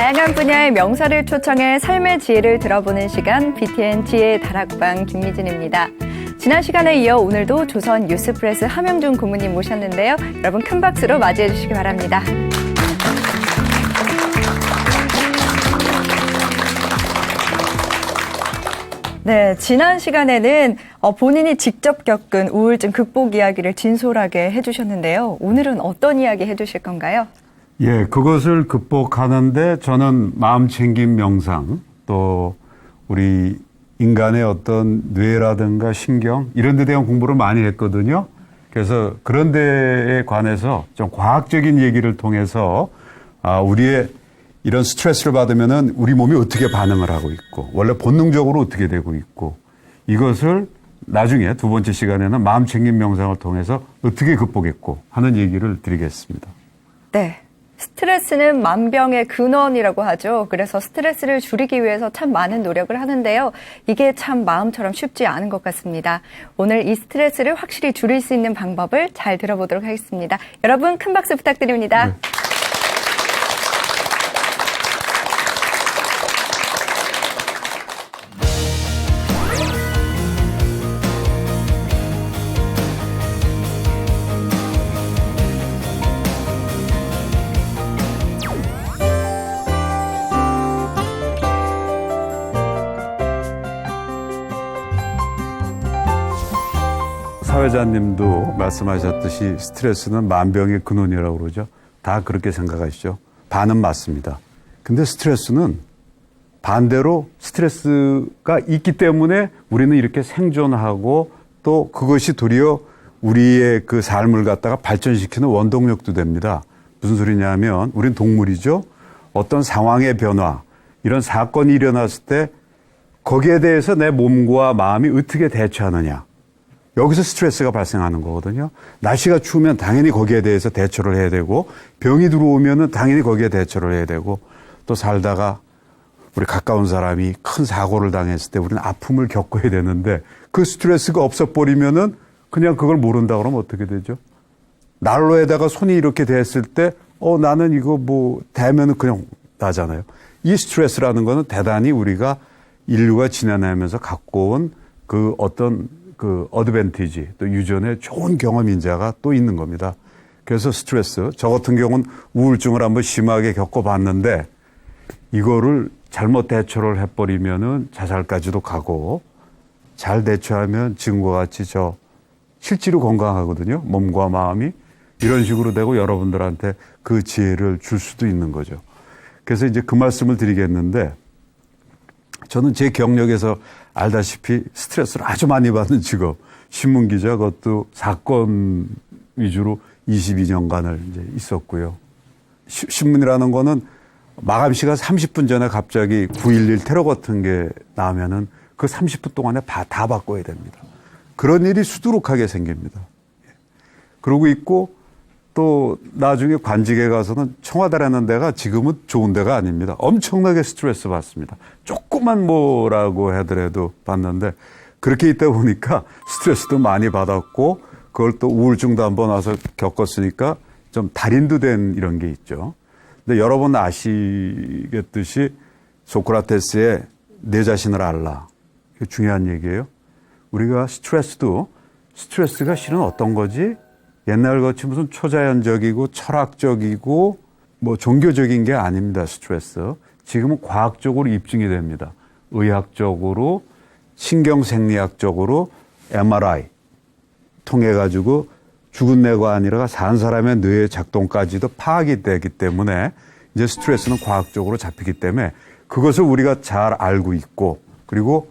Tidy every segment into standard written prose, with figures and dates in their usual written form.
다양한 분야의 명사를 초청해 삶의 지혜를 들어보는 시간 BTN 지혜의 다락방 김미진입니다. 지난 시간에 이어 오늘도 조선 뉴스프레스 함영준 고문님 모셨는데요. 여러분 큰 박수로 맞이해 주시기 바랍니다. 네, 지난 시간에는 본인이 직접 겪은 우울증 극복 이야기를 진솔하게 해주셨는데요. 오늘은 어떤 이야기 해주실 건가요? 예, 그것을 극복하는데 저는 마음챙김 명상, 또 우리 인간의 어떤 뇌라든가 신경 이런 데 대한 공부를 많이 했거든요. 그래서 그런 데에 관해서 좀 과학적인 얘기를 통해서 우리의 이런 스트레스를 받으면은 우리 몸이 어떻게 반응을 하고 있고 원래 본능적으로 어떻게 되고 있고 이것을 나중에 두 번째 시간에는 마음챙김 명상을 통해서 어떻게 극복했고 하는 얘기를 드리겠습니다. 네. 스트레스는 만병의 근원이라고 하죠. 그래서 스트레스를 줄이기 위해서 참 많은 노력을 하는데요. 이게 참 마음처럼 쉽지 않은 것 같습니다. 오늘 이 스트레스를 확실히 줄일 수 있는 방법을 잘 들어보도록 하겠습니다. 여러분 큰 박수 부탁드립니다. 네. 사회자님도 말씀하셨듯이 스트레스는 만병의 근원이라고 그러죠. 다 그렇게 생각하시죠. 반은 맞습니다. 근데 스트레스는 반대로 스트레스가 있기 때문에 우리는 이렇게 생존하고 또 그것이 도리어 우리의 그 삶을 갖다가 발전시키는 원동력도 됩니다. 무슨 소리냐면 우린 동물이죠. 어떤 상황의 변화, 이런 사건이 일어났을 때 거기에 대해서 내 몸과 마음이 어떻게 대처하느냐. 여기서 스트레스가 발생하는 거거든요. 날씨가 추우면 당연히 거기에 대해서 대처를 해야 되고 병이 들어오면은 당연히 거기에 대처를 해야 되고 또 살다가 우리 가까운 사람이 큰 사고를 당했을 때 우리는 아픔을 겪어야 되는데 그 스트레스가 없어버리면은 그냥 그걸 모른다 그러면 어떻게 되죠? 난로에다가 손이 이렇게 됐을 때 나는 이거 뭐 대면은 그냥 나잖아요. 이 스트레스라는 거는 대단히 우리가 인류가 지나내면서 갖고 온 그 어떤 그 어드밴티지 또 유전의 좋은 경험인자가 또 있는 겁니다. 그래서 스트레스, 저 같은 경우는 우울증을 한번 심하게 겪어봤는데 이거를 잘못 대처를 해버리면은 자살까지도 가고 잘 대처하면 지금과 같이 저 실제로 건강하거든요. 몸과 마음이 이런 식으로 되고 여러분들한테 그 지혜를 줄 수도 있는 거죠. 그래서 이제 그 말씀을 드리겠는데 저는 제 경력에서 알다시피 스트레스를 아주 많이 받는 직업, 신문기자, 그것도 사건 위주로 22년간을 이제 있었고요. 신문이라는 거는 마감 시간 30분 전에 갑자기 9.11 테러 같은 게 나오면은 그 30분 동안에 다 바꿔야 됩니다. 그런 일이 수두룩하게 생깁니다. 그러고 있고 또 나중에 관직에 가서는 청와대라는 데가 지금은 좋은 데가 아닙니다. 엄청나게 스트레스 받습니다. 조그만 뭐라고 하더라도 받는데 그렇게 있다 보니까 스트레스도 많이 받았고 그걸 또 우울증도 한번 와서 겪었으니까 좀 달인도 된 이런 게 있죠. 근데 여러분 아시겠듯이 소크라테스의 내 자신을 알라. 이게 중요한 얘기예요. 우리가 스트레스가 실은 어떤 거지? 옛날같이 무슨 초자연적이고 철학적이고 뭐 종교적인 게 아닙니다. 스트레스. 지금은 과학적으로 입증이 됩니다. 의학적으로, 신경생리학적으로 MRI 통해 가지고 죽은 뇌가 아니라 산 사람의 뇌의 작동까지도 파악이 되기 때문에 이제 스트레스는 과학적으로 잡히기 때문에 그것을 우리가 잘 알고 있고 그리고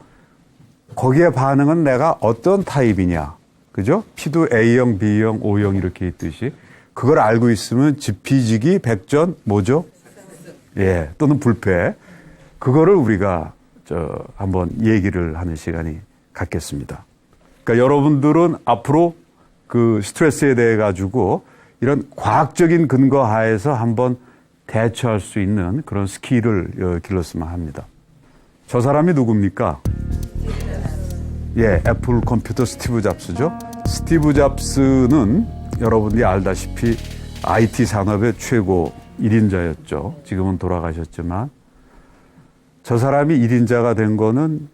거기에 반응은 내가 어떤 타입이냐. 그죠? P도 A형, B형, O형 이렇게 있듯이 그걸 알고 있으면 지피지기 백전 뭐죠? 예, 또는 불패. 그거를 우리가 한번 얘기를 하는 시간이 갖겠습니다. 그러니까 여러분들은 앞으로 그 스트레스에 대해 가지고 이런 과학적인 근거 하에서 한번 대처할 수 있는 그런 스킬을 길렀으면 합니다. 저 사람이 누굽니까? 예, 애플 컴퓨터 스티브 잡스죠. 스티브 잡스는 여러분들이 알다시피 IT 산업의 최고 1인자였죠. 지금은 돌아가셨지만 저 사람이 1인자가 된 거는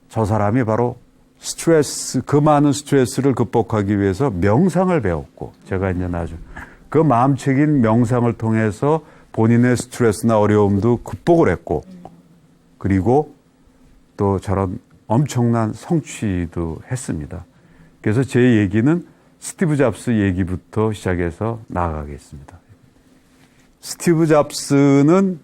저 사람이 바로 스트레스, 그 많은 스트레스를 극복하기 위해서 명상을 배웠고, 제가 이제 나중에 그 마음책인 명상을 통해서 본인의 스트레스나 어려움도 극복을 했고, 그리고 또 저런 엄청난 성취도 했습니다. 그래서 제 얘기는 스티브 잡스 얘기부터 시작해서 나아가겠습니다. 스티브 잡스는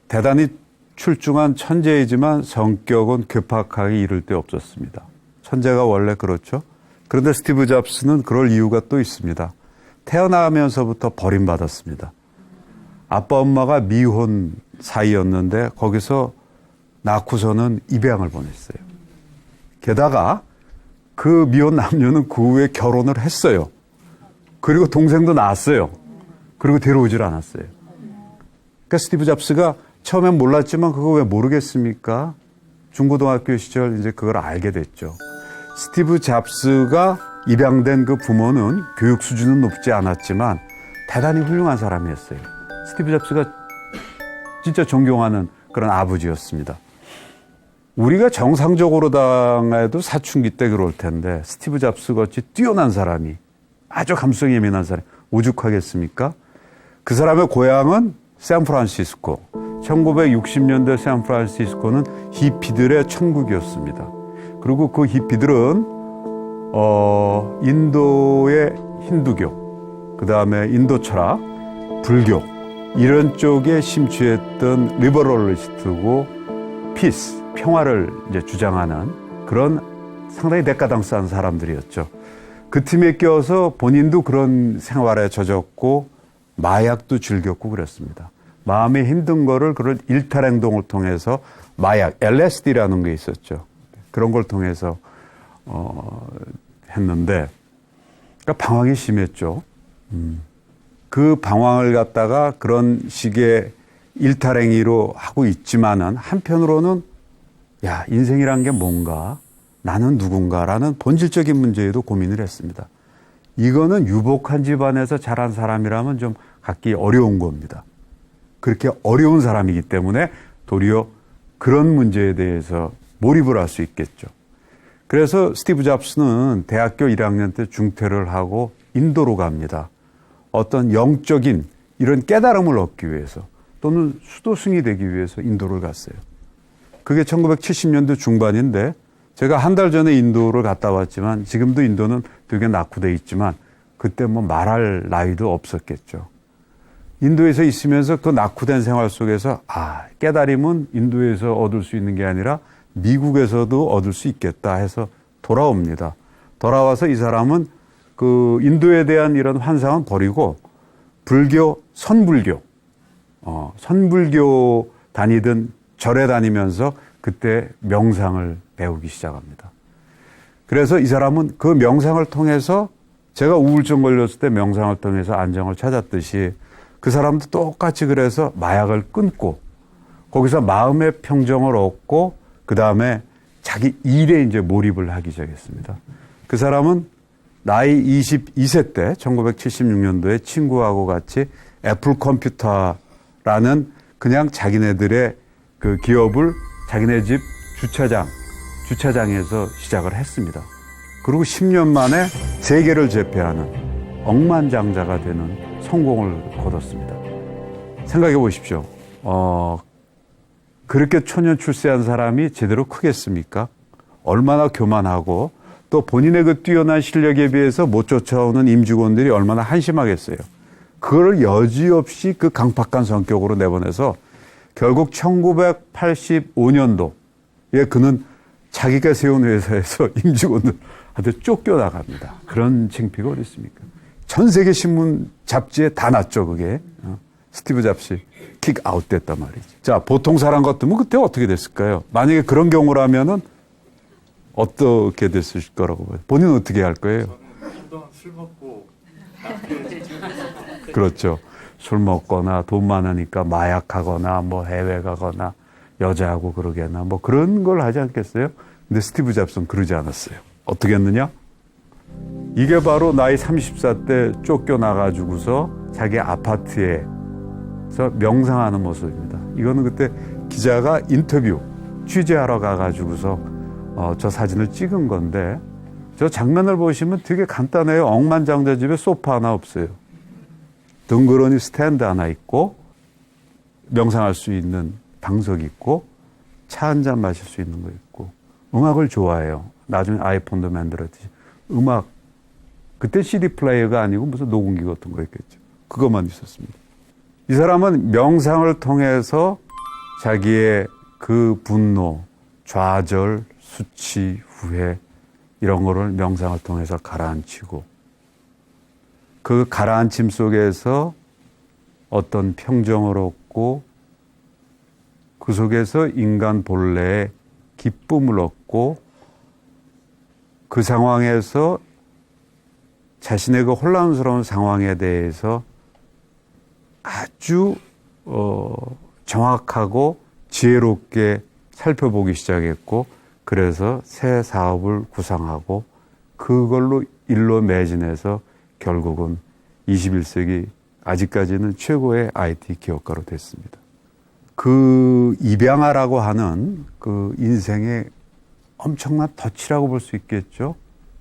대단히 출중한 천재이지만 성격은 괴팍하게 이를 데 없었습니다. 천재가 원래 그렇죠. 그런데 스티브 잡스는 그럴 이유가 또 있습니다. 태어나면서부터 버림받았습니다. 아빠 엄마가 미혼 사이였는데 거기서 낳고서는 입양을 보냈어요. 게다가 그 미혼 남녀는 그 후에 결혼을 했어요. 그리고 동생도 낳았어요. 그리고 데려오질 않았어요. 그러니까 스티브 잡스가 처음엔 몰랐지만 그거 왜 모르겠습니까? 중고등학교 시절 이제 그걸 알게 됐죠. 스티브 잡스가 입양된 그 부모는 교육 수준은 높지 않았지만 대단히 훌륭한 사람이었어요. 스티브 잡스가 진짜 존경하는 그런 아버지였습니다. 우리가 정상적으로 당해도 사춘기 때 그럴 텐데 스티브 잡스 같이 뛰어난 사람이, 아주 감성이 예민한 사람이 오죽하겠습니까? 그 사람의 고향은 샌프란시스코. 1960년대 샌프란시스코는 히피들의 천국이었습니다. 그리고 그 히피들은 인도의 힌두교, 그 다음에 인도 철학, 불교 이런 쪽에 심취했던 리버럴리스트고 피스, 평화를 이제 주장하는 그런 상당히 데카당스한 사람들이었죠. 그 팀에 껴서 본인도 그런 생활에 젖었고 마약도 즐겼고 그랬습니다. 마음이 힘든 거를 그런 일탈 행동을 통해서 마약, LSD라는 게 있었죠. 그런 걸 통해서 했는데 그러니까 방황이 심했죠. 그 방황을 갖다가 그런 식의 일탈행위로 하고 있지만은 한편으로는 야, 인생이란 게 뭔가, 나는 누군가라는 본질적인 문제에도 고민을 했습니다. 이거는 유복한 집안에서 자란 사람이라면 좀 갖기 어려운 겁니다. 그렇게 어려운 사람이기 때문에 도리어 그런 문제에 대해서 몰입을 할 수 있겠죠. 그래서 스티브 잡스는 대학교 1학년 때 중퇴를 하고 인도로 갑니다. 어떤 영적인 이런 깨달음을 얻기 위해서 또는 수도승이 되기 위해서 인도를 갔어요. 그게 1970년대 중반인데 제가 한 달 전에 인도를 갔다 왔지만 지금도 인도는 되게 낙후돼 있지만 그때 뭐 말할 나이도 없었겠죠. 인도에서 있으면서 그 낙후된 생활 속에서 깨달음은 인도에서 얻을 수 있는 게 아니라 미국에서도 얻을 수 있겠다 해서 돌아옵니다. 돌아와서 이 사람은 그 인도에 대한 이런 환상은 버리고 불교, 선불교 다니던 절에 다니면서 그때 명상을 배우기 시작합니다. 그래서 이 사람은 그 명상을 통해서 제가 우울증 걸렸을 때 명상을 통해서 안정을 찾았듯이 그 사람도 똑같이 그래서 마약을 끊고 거기서 마음의 평정을 얻고 그 다음에 자기 일에 이제 몰입을 하기 시작했습니다. 그 사람은 나이 22세 때 1976년도에 친구하고 같이 애플 컴퓨터라는 그냥 자기네들의 그 기업을 자기네 집 주차장에서 시작을 했습니다. 그리고 10년 만에 세계를 제패하는 억만장자가 되는 성공을 거뒀습니다. 생각해 보십시오. 그렇게 초년 출세한 사람이 제대로 크겠습니까? 얼마나 교만하고 또 본인의 그 뛰어난 실력에 비해서 못 쫓아오는 임직원들이 얼마나 한심하겠어요. 그걸 여지없이 그 강팍한 성격으로 내보내서 결국 1985년도에 그는 자기가 세운 회사에서 임직원들한테 쫓겨나갑니다. 그런 창피가 어디 있습니까? 전 세계 신문 잡지에 다 났죠, 그게. 스티브 잡스 킥 아웃 됐단 말이죠. 자, 보통 사람 같으면 그때 어떻게 됐을까요? 만약에 그런 경우라면은 어떻게 됐을 거라고 봐요? 본인은 어떻게 할 거예요? 한동안 술 먹고 그렇죠. 술 먹거나 돈 많으니까 마약하거나 뭐 해외 가거나 여자하고 그러게나 뭐 그런 걸 하지 않겠어요? 근데 스티브 잡스는 그러지 않았어요. 어떻게 했느냐? 이게 바로 나이 34 때 쫓겨나가지고서 자기 아파트에 그래서 명상하는 모습입니다. 이거는 그때 기자가 인터뷰 취재하러 가가지고서 저 사진을 찍은 건데 저 장면을 보시면 되게 간단해요. 억만장자집에 소파 하나 없어요. 덩그러니 스탠드 하나 있고 명상할 수 있는 방석이 있고 차 한 잔 마실 수 있는 거 있고 음악을 좋아해요. 나중에 아이폰도 만들었듯이 음악 그때 CD 플레이어가 아니고 무슨 녹음기 같은 거였겠죠. 그것만 있었습니다. 이 사람은 명상을 통해서 자기의 그 분노, 좌절, 수치, 후회 이런 거를 명상을 통해서 가라앉히고 그 가라앉힘 속에서 어떤 평정을 얻고 그 속에서 인간 본래의 기쁨을 얻고 그 상황에서 자신의 그 혼란스러운 상황에 대해서 아주 정확하고 지혜롭게 살펴보기 시작했고 그래서 새 사업을 구상하고 그걸로 일로 매진해서 결국은 21세기 아직까지는 최고의 IT 기업가로 됐습니다. 그 입양아라고 하는 그 인생의 엄청난 덫이라고 볼 수 있겠죠.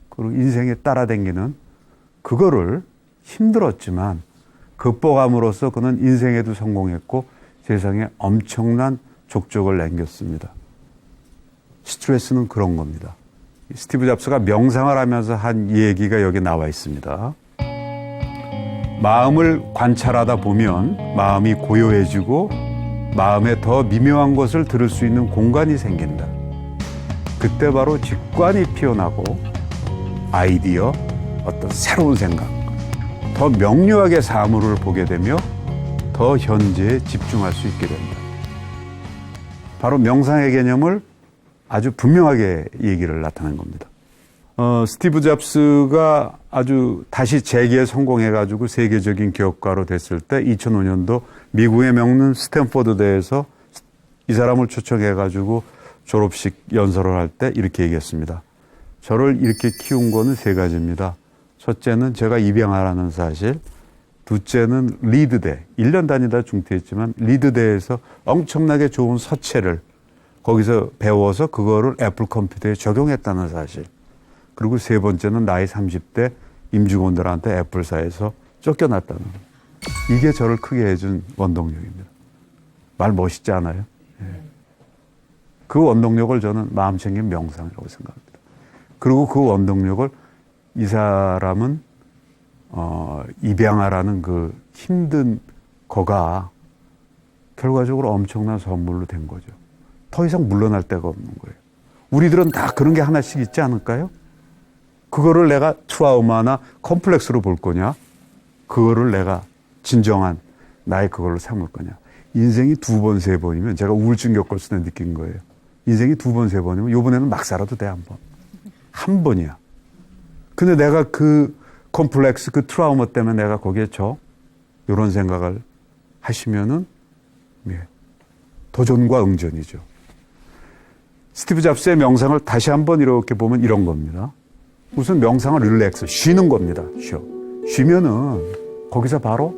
그리고 인생에 따라다니는 그거를 힘들었지만 극복함으로써 그는 인생에도 성공했고 세상에 엄청난 족적을 남겼습니다. 스트레스는 그런 겁니다. 스티브 잡스가 명상을 하면서 한 얘기가 여기 나와 있습니다. 마음을 관찰하다 보면 마음이 고요해지고 마음에 더 미묘한 것을 들을 수 있는 공간이 생긴다. 그때 바로 직관이 피어나고 아이디어, 어떤 새로운 생각, 더 명료하게 사물을 보게 되며 더 현재에 집중할 수 있게 된다. 바로 명상의 개념을 아주 분명하게 얘기를 나타낸 겁니다. 스티브 잡스가 아주 다시 재기에 성공해가지고 세계적인 기업가로 됐을 때 2005년도 미국의 명문 스탠포드대에서 이 사람을 초청해가지고 졸업식 연설을 할 때 이렇게 얘기했습니다. 저를 이렇게 키운 거는 세 가지입니다. 첫째는 제가 입양하라는 사실, 둘째는 리드대, 1년 다니다 중퇴했지만 리드대에서 엄청나게 좋은 서체를 거기서 배워서 그거를 애플 컴퓨터에 적용했다는 사실. 그리고 세 번째는 나이 30대 임직원들한테 애플사에서 쫓겨났다는 거. 이게 저를 크게 해준 원동력입니다. 말 멋있지 않아요? 예. 그 원동력을 저는 마음 챙긴 명상이라고 생각합니다. 그리고 그 원동력을 이 사람은 입양하라는 그 힘든 거가 결과적으로 엄청난 선물로 된 거죠. 더 이상 물러날 데가 없는 거예요. 우리들은 다 그런 게 하나씩 있지 않을까요? 그거를 내가 트라우마나 컴플렉스로 볼 거냐? 그거를 내가 진정한 나의 그걸로 삼을 거냐? 인생이 두 번, 세 번이면 제가 우울증 겪었을 때 느낀 거예요. 인생이 두 번, 세 번이면 이번에는 막 살아도 돼, 한 번. 한 번이야. 근데 내가 그 컴플렉스, 그 트라우마 때문에 내가 거기에 이런 생각을 하시면은, 예, 도전과 응전이죠. 스티브 잡스의 명상을 다시 한번 이렇게 보면 이런 겁니다. 우선 명상은 릴렉스, 쉬는 겁니다. 쉬면은 거기서 바로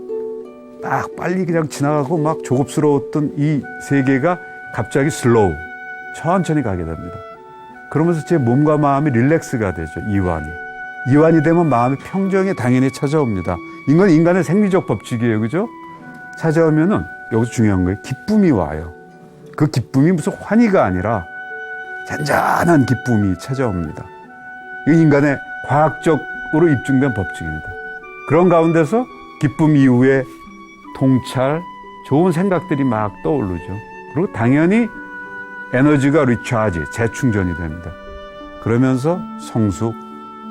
딱 빨리 그냥 지나가고 막 조급스러웠던 이 세계가 갑자기 슬로우, 천천히 가게 됩니다. 그러면서 제 몸과 마음이 릴렉스가 되죠. 이완이 되면 마음의 평정이 당연히 찾아옵니다. 이건 인간의 생리적 법칙이에요. 그죠? 찾아오면은 여기서 중요한 거예요. 기쁨이 와요. 그 기쁨이 무슨 환희가 아니라 잔잔한 기쁨이 찾아옵니다. 이 인간의 과학적으로 입증된 법칙입니다. 그런 가운데서 기쁨 이후에 통찰, 좋은 생각들이 막 떠오르죠. 그리고 당연히 에너지가 리차지, 재충전이 됩니다. 그러면서 성숙,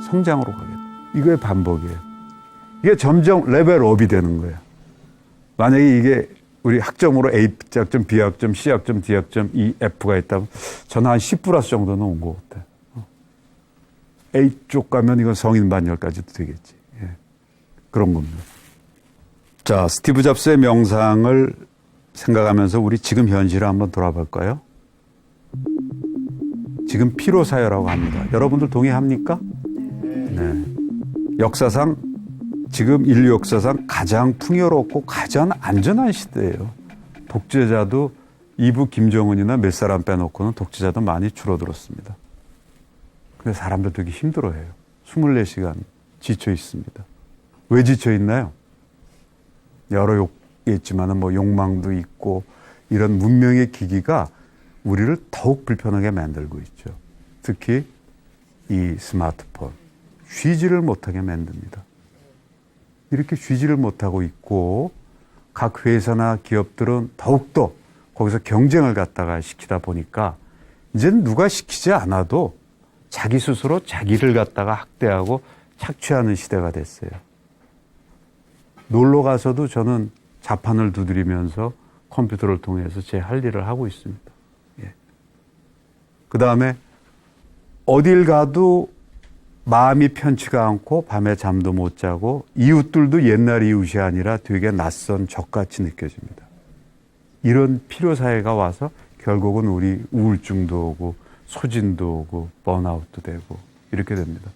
성장으로 가게 돼요. 이거의 반복이에요. 이게 점점 레벨업이 되는 거예요. 만약에 이게 우리 학점으로 A학점, B학점, C학점, D학점, E, F가 있다면 저는 한 10 플러스 정도는 온 것 같아요. A쪽 가면 이건 성인 반열까지도 되겠지. 예. 그런 겁니다. 자, 스티브 잡스의 명상을 생각하면서 우리 지금 현실을 한번 돌아볼까요? 지금 피로사회라고 합니다. 여러분들 동의합니까? 네. 역사상 지금 인류 역사상 가장 풍요롭고 가장 안전한 시대예요. 독재자도 이부 김정은이나 몇 사람 빼놓고는 독재자도 많이 줄어들었습니다. 근데 사람들 되게 힘들어해요. 24시간 지쳐 있습니다. 왜 지쳐 있나요? 여러 욕이 있지만은 뭐 욕망도 있고 이런 문명의 기기가 우리를 더욱 불편하게 만들고 있죠. 특히 이 스마트폰. 쉬지를 못하게 만듭니다. 이렇게 쉬지를 못하고 있고 각 회사나 기업들은 더욱더 거기서 경쟁을 갖다가 시키다 보니까 이제는 누가 시키지 않아도 자기 스스로 자기를 갖다가 학대하고 착취하는 시대가 됐어요. 놀러 가서도 저는 자판을 두드리면서 컴퓨터를 통해서 제 할 일을 하고 있습니다. 예. 그 다음에 어딜 가도 마음이 편치가 않고 밤에 잠도 못 자고 이웃들도 옛날 이웃이 아니라 되게 낯선 적같이 느껴집니다. 이런 필요사회가 와서 결국은 우리 우울증도 오고 소진도 오고 번아웃도 되고 이렇게 됩니다.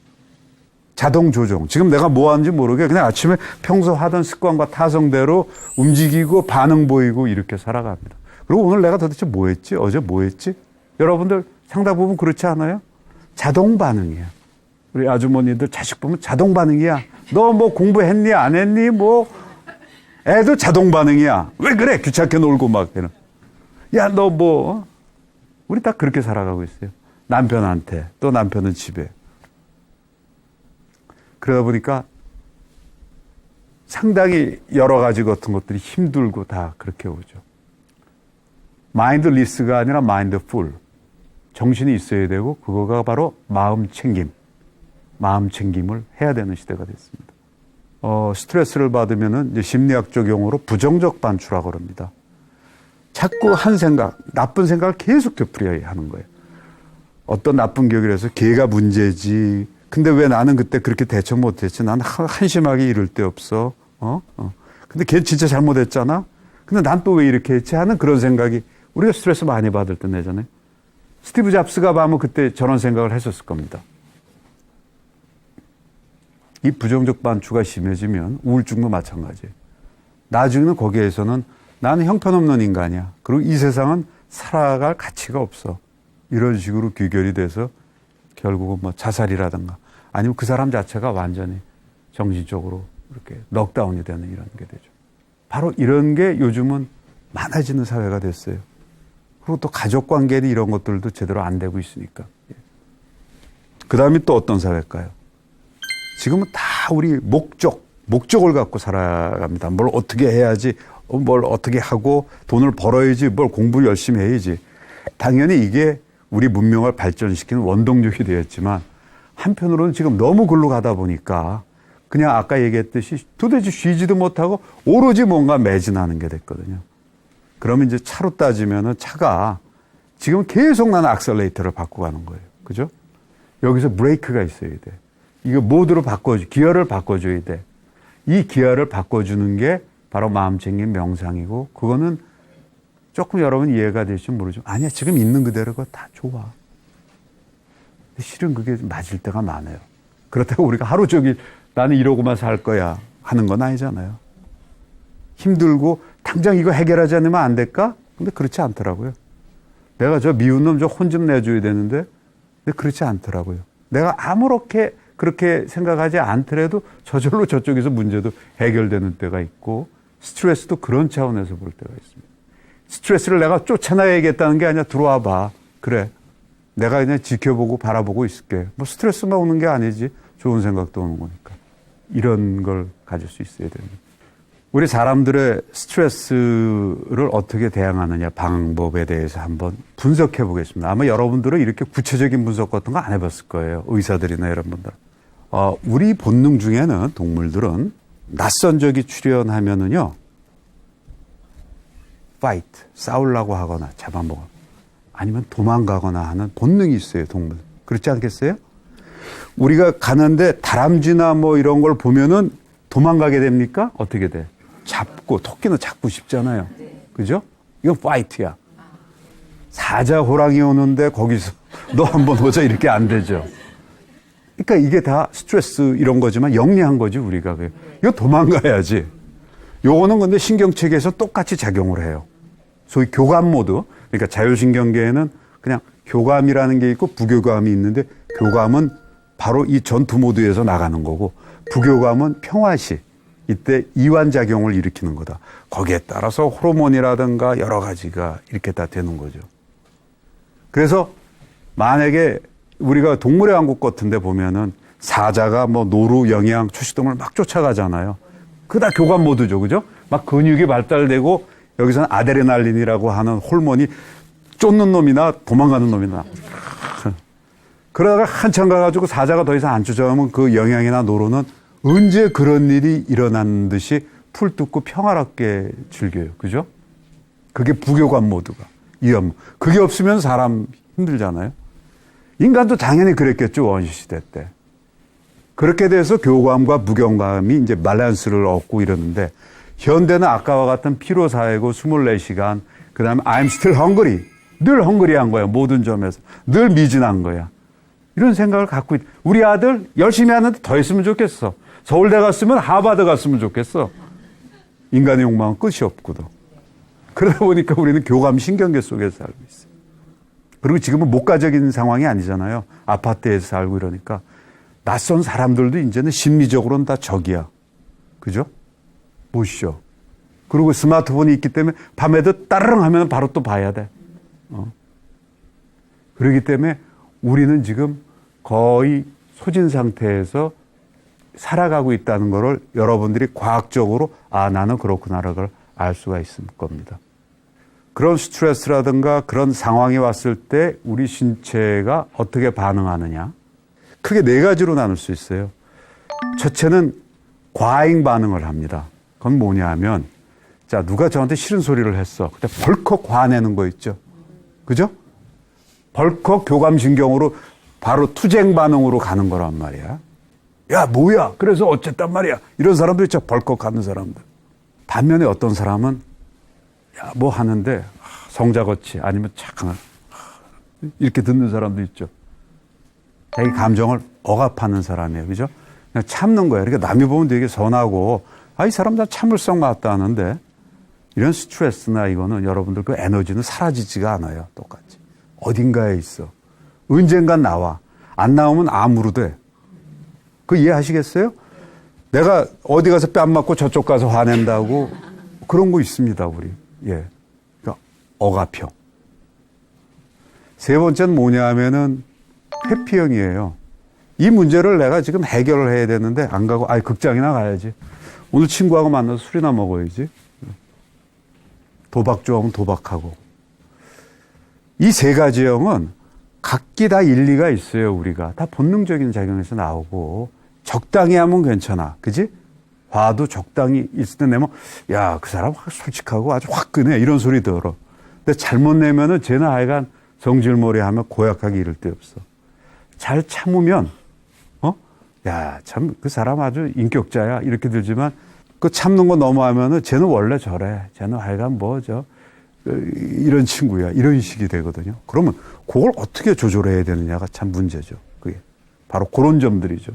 자동 조종. 지금 내가 뭐 하는지 모르게 그냥 아침에 평소 하던 습관과 타성대로 움직이고 반응 보이고 이렇게 살아갑니다. 그리고 오늘 내가 도대체 뭐 했지? 어제 뭐 했지? 여러분들 상당 부분 그렇지 않아요? 자동 반응이야. 우리 아주머니들 자식 보면 자동 반응이야. 너 뭐 공부했니? 안 했니? 뭐 애도 자동 반응이야. 왜 그래? 귀찮게 놀고 막 이런. 야, 너 뭐 우리 딱 그렇게 살아가고 있어요. 남편한테 또 남편은 집에. 그러다 보니까 상당히 여러 가지 같은 것들이 힘들고 다 그렇게 오죠. 마인드리스가 아니라 마인드풀. 정신이 있어야 되고 그거가 바로 마음 챙김. 마음 챙김을 해야 되는 시대가 됐습니다. 스트레스를 받으면은 이제 심리학적 용어로 부정적 반추라고 그럽니다. 자꾸 한 생각, 나쁜 생각을 계속 되풀이해야 하는 거예요. 어떤 나쁜 기억이라서 걔가 문제지. 근데 왜 나는 그때 그렇게 대처 못했지? 난 한심하게 이럴 데 없어. 근데 걔 진짜 잘못했잖아? 근데 난 또 왜 이렇게 했지? 하는 그런 생각이 우리가 스트레스 많이 받을 때 내잖아요. 스티브 잡스가 아마 그때 저런 생각을 했었을 겁니다. 이 부정적 반추가 심해지면 우울증도 마찬가지예요. 나중에는 거기에서는 나는 형편없는 인간이야. 그리고 이 세상은 살아갈 가치가 없어. 이런 식으로 귀결이 돼서 결국은 뭐 자살이라든가 아니면 그 사람 자체가 완전히 정신적으로 이렇게 넉다운이 되는 이런 게 되죠. 바로 이런 게 요즘은 많아지는 사회가 됐어요. 그리고 또 가족 관계는 이런 것들도 제대로 안 되고 있으니까. 그 다음에 또 어떤 사회일까요? 지금은 다 우리 목적을 갖고 살아갑니다. 뭘 어떻게 해야지, 뭘 어떻게 하고 돈을 벌어야지, 뭘 공부를 열심히 해야지. 당연히 이게 우리 문명을 발전시키는 원동력이 되었지만 한편으로는 지금 너무 글로 가다 보니까 그냥 아까 얘기했듯이 도대체 쉬지도 못하고 오로지 뭔가 매진하는 게 됐거든요. 그러면 이제 차로 따지면은 차가 지금 계속 나는 악셀레이터를 바꿔 가는 거예요. 그죠? 여기서 브레이크가 있어야 돼. 이거 모드로 기어를 바꿔줘야 돼. 이 기어를 바꿔주는 게 바로 마음챙김 명상이고, 그거는 조금 여러분 이해가 될지 모르죠. 아니야, 지금 있는 그대로가 다 좋아. 근데 실은 그게 맞을 때가 많아요. 그렇다고 우리가 하루 종일 나는 이러고만 살 거야 하는 건 아니잖아요. 힘들고 당장 이거 해결하지 않으면 안 될까? 근데 그렇지 않더라고요. 내가 저 미운 놈 저 혼 좀 내줘야 되는데, 근데 그렇지 않더라고요. 내가 아무렇게 그렇게 생각하지 않더라도 저절로 저쪽에서 문제도 해결되는 때가 있고, 스트레스도 그런 차원에서 볼 때가 있습니다. 스트레스를 내가 쫓아내야겠다는 게 아니라 들어와 봐. 그래. 내가 그냥 지켜보고 바라보고 있을게. 뭐 스트레스만 오는 게 아니지. 좋은 생각도 오는 거니까. 이런 걸 가질 수 있어야 됩니다. 우리 사람들의 스트레스를 어떻게 대항하느냐 방법에 대해서 한번 분석해 보겠습니다. 아마 여러분들은 이렇게 구체적인 분석 같은 거 안 해봤을 거예요. 의사들이나 여러분들. 우리 본능 중에는 동물들은 낯선 적이 출현하면은요, fight, 싸우려고 하거나 잡아먹어, 아니면 도망가거나 하는 본능이 있어요, 동물. 그렇지 않겠어요? 우리가 가는데 다람쥐나 뭐 이런 걸 보면은 도망가게 됩니까? 어떻게 돼? 잡고, 토끼는 잡고 싶잖아요. 그죠? 이건 파이트야. 사자, 호랑이 오는데 거기서 너 한번 오자 이렇게 안 되죠. 그러니까 이게 다 스트레스 이런 거지만 영리한 거지, 우리가. 이거 도망가야지. 요거는 근데 신경체계에서 똑같이 작용을 해요. 소위 교감 모드. 그러니까 자율신경계에는 그냥 교감이라는 게 있고 부교감이 있는데, 교감은 바로 이 전투 모드에서 나가는 거고, 부교감은 평화시. 이때 이완작용을 일으키는 거다. 거기에 따라서 호르몬이라든가 여러 가지가 이렇게 다 되는 거죠. 그래서 만약에 우리가 동물의 왕국 같은 데 보면은 사자가 뭐 노루, 영양, 초식동물 막 쫓아가잖아요. 그거 다 교감 모드죠. 그죠? 막 근육이 발달되고 여기서는 아드레날린이라고 하는 호르몬이 쫓는 놈이나 도망가는 놈이나. 그러다가 한참 가가지고 사자가 더 이상 안 쫓아가면 그 영양이나 노루는 언제 그런 일이 일어난 듯이 풀 뜯고 평화롭게 즐겨요. 그죠? 그게 부교감 모드가. 그게 없으면 사람 힘들잖아요. 인간도 당연히 그랬겠죠. 원시시대 때. 그렇게 돼서 교감과 무교감이 이제 밸런스를 얻고 이러는데, 현대는 아까와 같은 피로사회고 24시간, 그 다음에 I'm still hungry. 늘 헝그리한 거야. 모든 점에서. 늘 미진한 거야. 이런 생각을 갖고 우리 아들 열심히 하는데 더 했으면 좋겠어. 서울대 갔으면 하버드 갔으면 좋겠어. 인간의 욕망은 끝이 없거든. 그러다 보니까 우리는 교감 신경계 속에서 살고 있어요. 그리고 지금은 목가적인 상황이 아니잖아요. 아파트에서 살고 이러니까 낯선 사람들도 이제는 심리적으로는 다 적이야. 그죠? 못 쉬어. 그리고 스마트폰이 있기 때문에 밤에도 따르릉 하면 바로 또 봐야 돼. 그렇기 때문에 우리는 지금 거의 소진 상태에서 살아가고 있다는 것을 여러분들이 과학적으로 나는 그렇구나라는 걸 알 수가 있을 겁니다. 그런 스트레스라든가 그런 상황이 왔을 때 우리 신체가 어떻게 반응하느냐. 크게 네 가지로 나눌 수 있어요. 첫째는 과잉 반응을 합니다. 그건 뭐냐 하면, 자, 누가 저한테 싫은 소리를 했어. 그때 벌컥 화내는 거 있죠. 그죠? 벌컥 교감신경으로 바로 투쟁 반응으로 가는 거란 말이야. 야, 뭐야? 그래서 어쨌단 말이야. 이런 사람들 있죠. 벌컥 하는 사람들. 반면에 어떤 사람은 야, 뭐 하는데 성자거치 아니면 착한 이렇게 듣는 사람도 있죠. 자기 감정을 억압하는 사람이에요. 그죠? 그냥 참는 거예요. 그러니까 남이 보면 되게 선하고 이 사람 다 참을성 맞다 하는데, 이런 스트레스나 이거는 여러분들 그 에너지는 사라지지가 않아요. 똑같이. 어딘가에 있어. 언젠간 나와. 안 나오면 암으로 돼. 그 이해하시겠어요? 내가 어디 가서 뺨 맞고 저쪽 가서 화낸다고 그런 거 있습니다, 우리. 예. 그러니까 억압형. 세 번째는 뭐냐 하면은 회피형이에요. 이 문제를 내가 지금 해결을 해야 되는데 안 가고 극장이나 가야지. 오늘 친구하고 만나서 술이나 먹어야지. 도박 좋아하면 도박하고. 이 세 가지 형은 각기 다 일리가 있어요, 우리가. 다 본능적인 작용에서 나오고, 적당히 하면 괜찮아. 그지? 화도 적당히 있을 때 내면, 야, 그 사람 솔직하고 아주 화끈해. 이런 소리 들어. 근데 잘못 내면은 쟤는 하여간 성질머리 하면 고약하게 이럴 데 없어. 잘 참으면, 야, 참, 그 사람 아주 인격자야. 이렇게 들지만, 그 참는 거 넘어가면은 쟤는 원래 저래. 쟤는 하여간 이런 친구야. 이런 식이 되거든요. 그러면 그걸 어떻게 조절해야 되느냐가 참 문제죠. 그게. 바로 그런 점들이죠.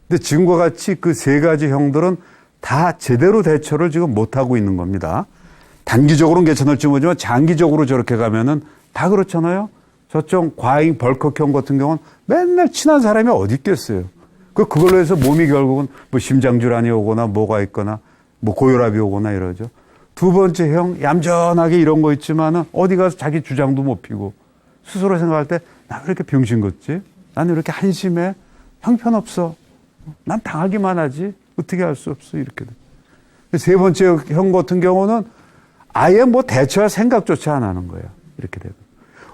근데 지금과 같이 그 세 가지 형들은 다 제대로 대처를 지금 못하고 있는 겁니다. 단기적으로는 괜찮을지 모르지만 장기적으로 저렇게 가면은 다 그렇잖아요. 저쪽 과잉 벌컥형 같은 경우는 맨날 친한 사람이 어디 있겠어요. 그걸로 해서 몸이 결국은 뭐 심장질환이 오거나 뭐가 있거나 뭐 고혈압이 오거나 이러죠. 두 번째 형, 얌전하게 이런 거 있지만은 어디 가서 자기 주장도 못 피고 스스로 생각할 때 나 왜 이렇게 병신 같지? 나는 왜 이렇게 한심해? 형편없어. 난 당하기만 하지. 어떻게 할 수 없어. 이렇게 돼. 세 번째 형 같은 경우는 아예 뭐 대처할 생각조차 안 하는 거예요. 이렇게 되고.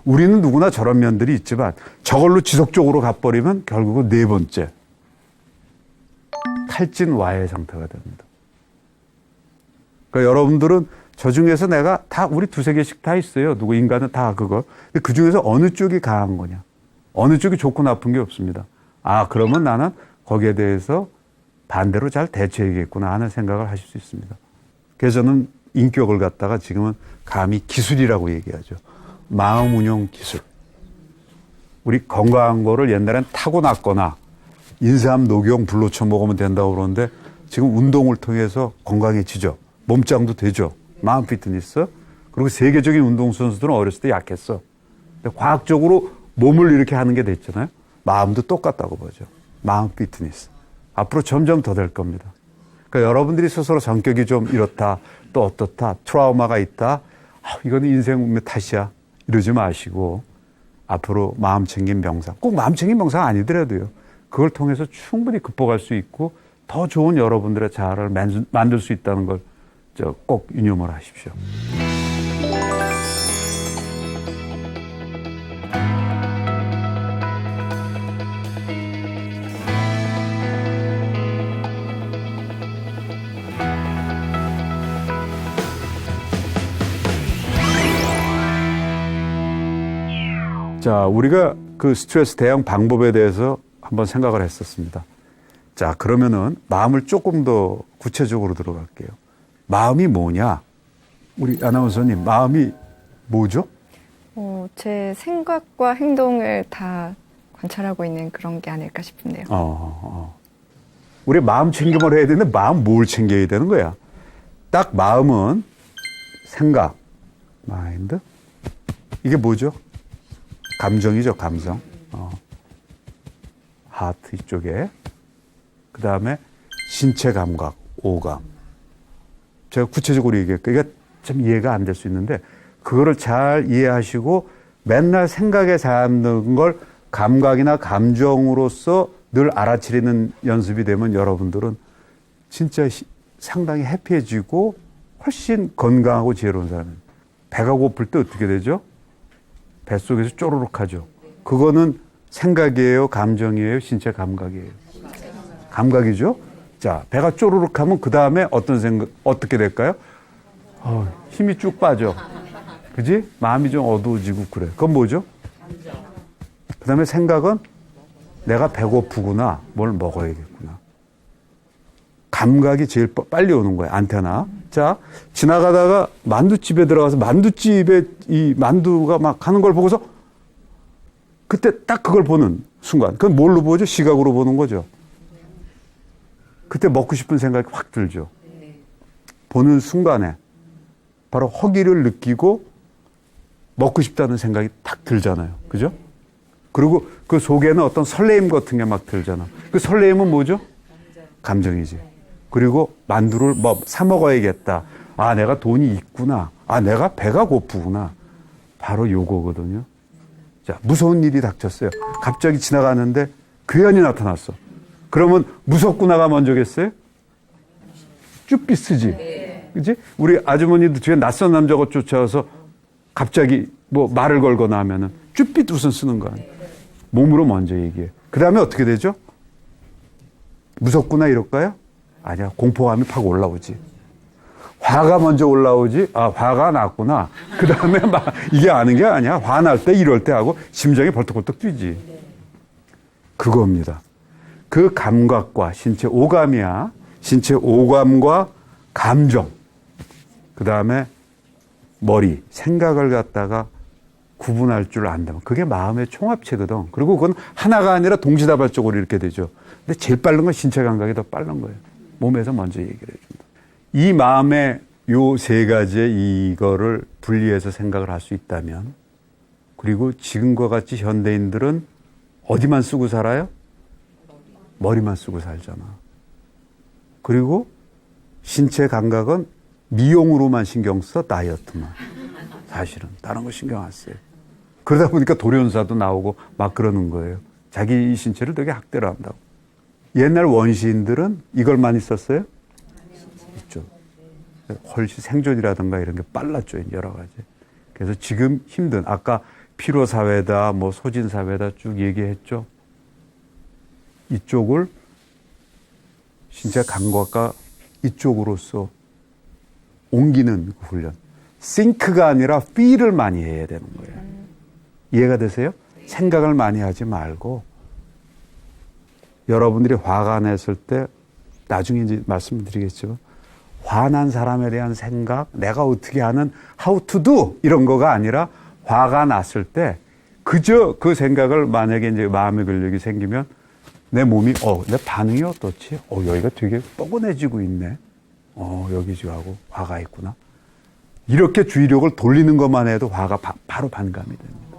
우리는 누구나 저런 면들이 있지만 저걸로 지속적으로 가버리면 결국은 네 번째. 탈진와해 상태가 됩니다. 그러니까 여러분들은 저 중에서 내가 다 우리 두세 개씩 다 있어요. 누구 인간은 다 그거. 근데 그 중에서 어느 쪽이 강한 거냐. 어느 쪽이 좋고 나쁜 게 없습니다. 그러면 나는 거기에 대해서 반대로 잘 대처해야겠구나 하는 생각을 하실 수 있습니다. 그래서 저는 인격을 갖다가 지금은 감히 기술이라고 얘기하죠. 마음 운용 기술. 우리 건강한 거를 옛날엔 타고났거나 인삼, 녹용, 불로초 먹으면 된다고 그러는데 지금 운동을 통해서 건강해지죠. 몸짱도 되죠. 마음 피트니스. 그리고 세계적인 운동선수들은 어렸을 때 약했어. 근데 과학적으로 몸을 이렇게 하는 게 됐잖아요. 마음도 똑같다고 보죠. 마음 피트니스. 앞으로 점점 더 될 겁니다. 그러니까 여러분들이 스스로 성격이 좀 이렇다, 또 어떻다, 트라우마가 있다, 이거는 인생 운명 탓이야. 이러지 마시고 앞으로 마음 챙긴 명상, 꼭 마음 챙긴 명상 아니더라도요. 그걸 통해서 충분히 극복할 수 있고 더 좋은 여러분들의 자아를 만들 수 있다는 걸 꼭 유념을 하십시오. 자, 우리가 그 스트레스 대응 방법에 대해서 한번 생각을 했었습니다. 자, 그러면은 마음을 조금 더 구체적으로 들어갈게요. 마음이 뭐냐? 우리 아나운서님, 마음이 뭐죠? 제 생각과 행동을 다 관찰하고 있는 그런 게 아닐까 싶은데요. 우리 마음 챙김을 해야 되는데 마음 뭘 챙겨야 되는 거야? 딱 마음은 생각, 마인드. 이게 뭐죠? 감정이죠, 감정. 하트 이쪽에. 그 다음에 신체 감각, 오감. 제가 구체적으로 얘기할게요. 이게 좀 이해가 안 될 수 있는데, 그거를 잘 이해하시고 맨날 생각에 잡는 걸 감각이나 감정으로서 늘 알아차리는 연습이 되면 여러분들은 진짜 상당히 해피해지고 훨씬 건강하고 지혜로운 사람이에요. 배가 고플 때 어떻게 되죠? 뱃속에서 쪼르륵하죠. 그거는 생각이에요, 감정이에요, 신체 감각이에요. 감각이죠. 자, 배가 쪼르륵하면 그 다음에 어떻게 될까요? 힘이 쭉 빠져. 그지? 마음이 좀 어두워지고 그래. 그건 뭐죠? 그 다음에 생각은 내가 배고프구나, 뭘 먹어야겠구나. 감각이 제일 빨리 오는 거예요, 안테나. 자, 지나가다가 만두집에 들어가서 만두집에 이 만두가 막 하는 걸 보고서 그때 딱 그걸 보는 순간. 그건 뭘로 보죠? 시각으로 보는 거죠. 그때 먹고 싶은 생각이 확 들죠. 보는 순간에 바로 허기를 느끼고 먹고 싶다는 생각이 딱 들잖아요. 그죠? 그리고 그 속에는 어떤 설레임 같은 게 막 들잖아. 그 설레임은 뭐죠? 감정이지. 그리고 만두를 사 먹어야겠다. 아, 내가 돈이 있구나. 아, 내가 배가 고프구나. 바로 요거거든요. 자, 무서운 일이 닥쳤어요. 갑자기 지나가는데 괴한이 나타났어. 그러면 무섭구나가 먼저겠어요? 쭈삐 쓰지. 그지? 우리 아주머니도 뒤에 낯선 남자가 쫓아와서 갑자기 말을 걸거나 하면은 쭈삐 우선 쓰는 거 아니에요. 몸으로 먼저 얘기해. 그 다음에 어떻게 되죠? 무섭구나 이럴까요? 아니야. 공포감이 팍 올라오지. 화가 먼저 올라오지. 아, 화가 났구나. 그 다음에 이게 아는 게 아니야. 화날 때 이럴 때 하고 심장이 벌떡벌떡 뛰지. 그겁니다. 그 감각과 신체 오감이야. 신체 오감과 감정. 그 다음에 머리, 생각을 갖다가 구분할 줄 안다면 그게 마음의 총합체거든. 그리고 그건 하나가 아니라 동시다발적으로 이렇게 되죠. 근데 제일 빠른 건 신체 감각이 더 빠른 거예요. 몸에서 먼저 얘기를 해준다. 이 마음의 요 세 가지의 이거를 분리해서 생각을 할 수 있다면, 그리고 지금과 같이 현대인들은 어디만 쓰고 살아요? 머리만 쓰고 살잖아. 그리고 신체 감각은 미용으로만 신경 써, 다이어트만. 사실은 다른 거 신경 안 써요. 그러다 보니까 돌연사도 나오고 막 그러는 거예요. 자기 신체를 되게 학대를 한다고. 옛날 원시인들은 이걸 많이 썼어요? 있죠. 훨씬 생존이라든가 이런 게 빨랐죠. 여러 가지. 그래서 지금 힘든, 아까 피로사회다, 소진사회다 쭉 얘기했죠. 이쪽을 신체 감각과 이쪽으로서 옮기는 훈련. think가 아니라 feel을 많이 해야 되는 거예요. 이해가 되세요? 생각을 많이 하지 말고, 여러분들이 화가 났을 때, 나중에 이제 말씀드리겠지만, 화난 사람에 대한 생각, 내가 어떻게 하는 how to do 이런 거가 아니라 화가 났을 때 그저 그 생각을 만약에 이제 마음의 근력이 생기면 내 몸이, 내 반응이 어떻지? 여기가 되게 뻐근해지고 있네. 여기 지금 하고 화가 있구나. 이렇게 주의력을 돌리는 것만 해도 화가 바로 반감이 됩니다.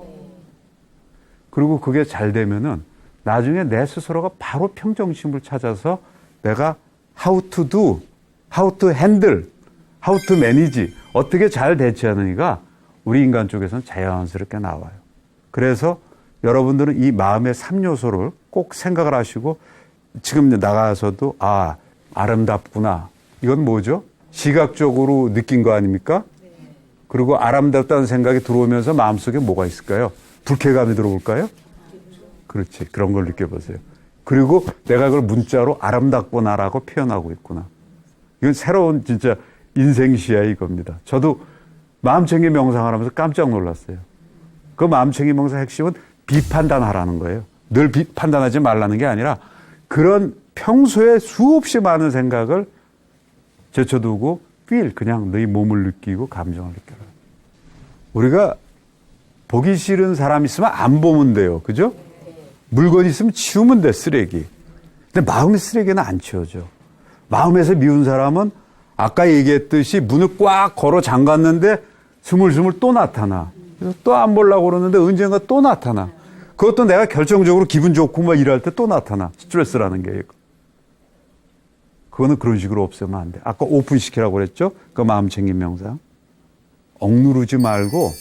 그리고 그게 잘 되면은 나중에 내 스스로가 바로 평정심을 찾아서 내가 how to do, how to handle, how to manage, 어떻게 잘 대처하느니가 우리 인간 쪽에서는 자연스럽게 나와요. 그래서 여러분들은 이 마음의 3요소를 꼭 생각을 하시고 지금 나가서도 아름답구나. 이건 뭐죠? 시각적으로 느낀 거 아닙니까? 그리고 아름답다는 생각이 들어오면서 마음속에 뭐가 있을까요? 불쾌감이 들어올까요? 그렇지. 그런 걸 느껴보세요. 그리고 내가 그걸 문자로 아름답구나라고 표현하고 있구나. 이건 새로운 진짜 인생 시야 이겁니다. 저도 마음챙기 명상을 하면서 깜짝 놀랐어요. 그 마음챙기 명상 핵심은 비판단하라는 거예요. 늘 판단하지 말라는 게 아니라 그런 평소에 수없이 많은 생각을 제쳐두고 그냥 너희 몸을 느끼고 감정을 느껴라. 우리가 보기 싫은 사람 있으면 안 보면 돼요. 그죠? 물건 있으면 치우면 돼, 쓰레기. 근데 마음의 쓰레기는 안 치워져. 마음에서 미운 사람은 아까 얘기했듯이 문을 꽉 걸어 잠갔는데 스물스물 또 나타나. 그래서 또 안 보려고 그러는데 언젠가 또 나타나. 그것도 내가 결정적으로 기분 좋고 막 일할 때 또 나타나. 스트레스라는 게. 그거는 그런 식으로 없애면 안 돼. 아까 오픈시키라고 그랬죠? 그 마음챙김 명상. 억누르지 말고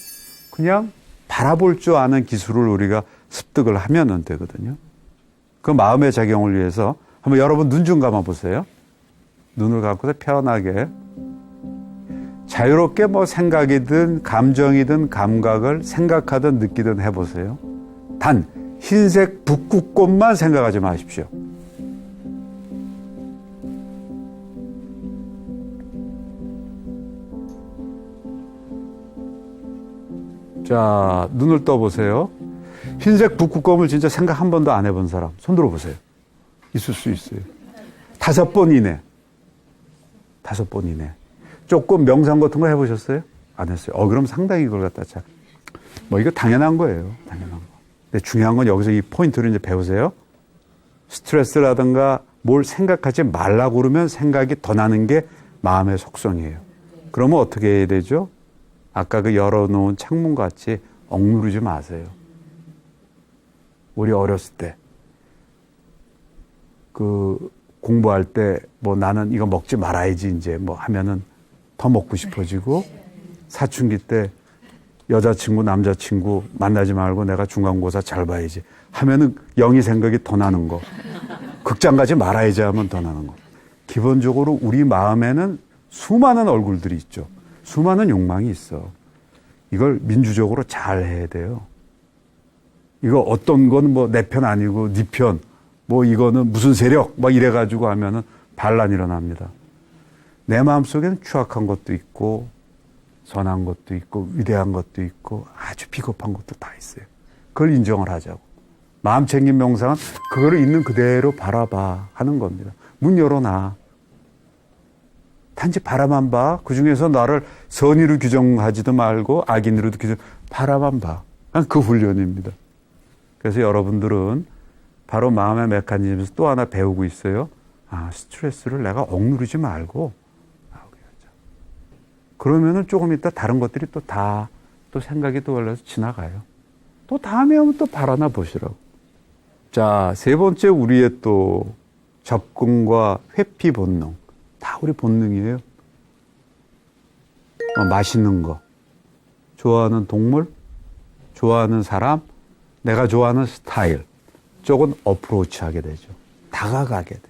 그냥 바라볼 줄 아는 기술을 우리가 습득을 하면 되거든요. 그 마음의 작용을 위해서 한번 여러분 눈 좀 감아보세요. 눈을 감고서 편하게 자유롭게 뭐 생각이든 감정이든 감각을 생각하든 느끼든 해보세요. 단 흰색 북극꽃만 생각하지 마십시오. 자, 눈을 떠보세요. 흰색 북극곰을 진짜 생각 한 번도 안 해본 사람 손 들어보세요. 있을 수 있어요. 5번 이내. 5번 이내. 조금 명상 같은 거 해보셨어요? 안 했어요. 그럼 상당히 이걸 갖다 이거 당연한 거예요. 당연한 거. 근데 중요한 건 여기서 이 포인트를 이제 배우세요. 스트레스라든가 뭘 생각하지 말라고 그러면 생각이 더 나는 게 마음의 속성이에요. 그러면 어떻게 해야 되죠? 아까 그 열어놓은 창문 같이 억누르지 마세요. 우리 어렸을 때, 공부할 때, 나는 이거 먹지 말아야지, 이제 하면은 더 먹고 싶어지고, 사춘기 때 여자친구, 남자친구 만나지 말고 내가 중간고사 잘 봐야지 하면은 영희 생각이 더 나는 거. 극장 가지 말아야지 하면 더 나는 거. 기본적으로 우리 마음에는 수많은 얼굴들이 있죠. 수많은 욕망이 있어. 이걸 민주적으로 잘 해야 돼요. 이거 어떤 건 내 편 아니고 네 편, 이거는 무슨 세력 이래가지고 하면은 반란 일어납니다. 내 마음속에는 추악한 것도 있고 선한 것도 있고 위대한 것도 있고 아주 비겁한 것도 다 있어요. 그걸 인정을 하자고. 마음챙김 명상은 그거를 있는 그대로 바라봐 하는 겁니다. 문 열어놔. 단지 바라만 봐. 그중에서 나를 선의로 규정하지도 말고 악인으로도 바라만 봐. 그 훈련입니다. 그래서 여러분들은 바로 마음의 메커니즘에서 또 하나 배우고 있어요. 스트레스를 내가 억누르지 말고 나오게 하자. 그러면은 조금 있다 다른 것들이 또 생각이 떠올라서 지나가요. 또 다음에 오면 또 바라나 보시라고. 자, 3번째 우리의 또 접근과 회피 본능. 다 우리 본능이에요. 맛있는 거, 좋아하는 동물, 좋아하는 사람, 내가 좋아하는 스타일. 쪽은 어프로치하게 되죠. 다가가게 돼.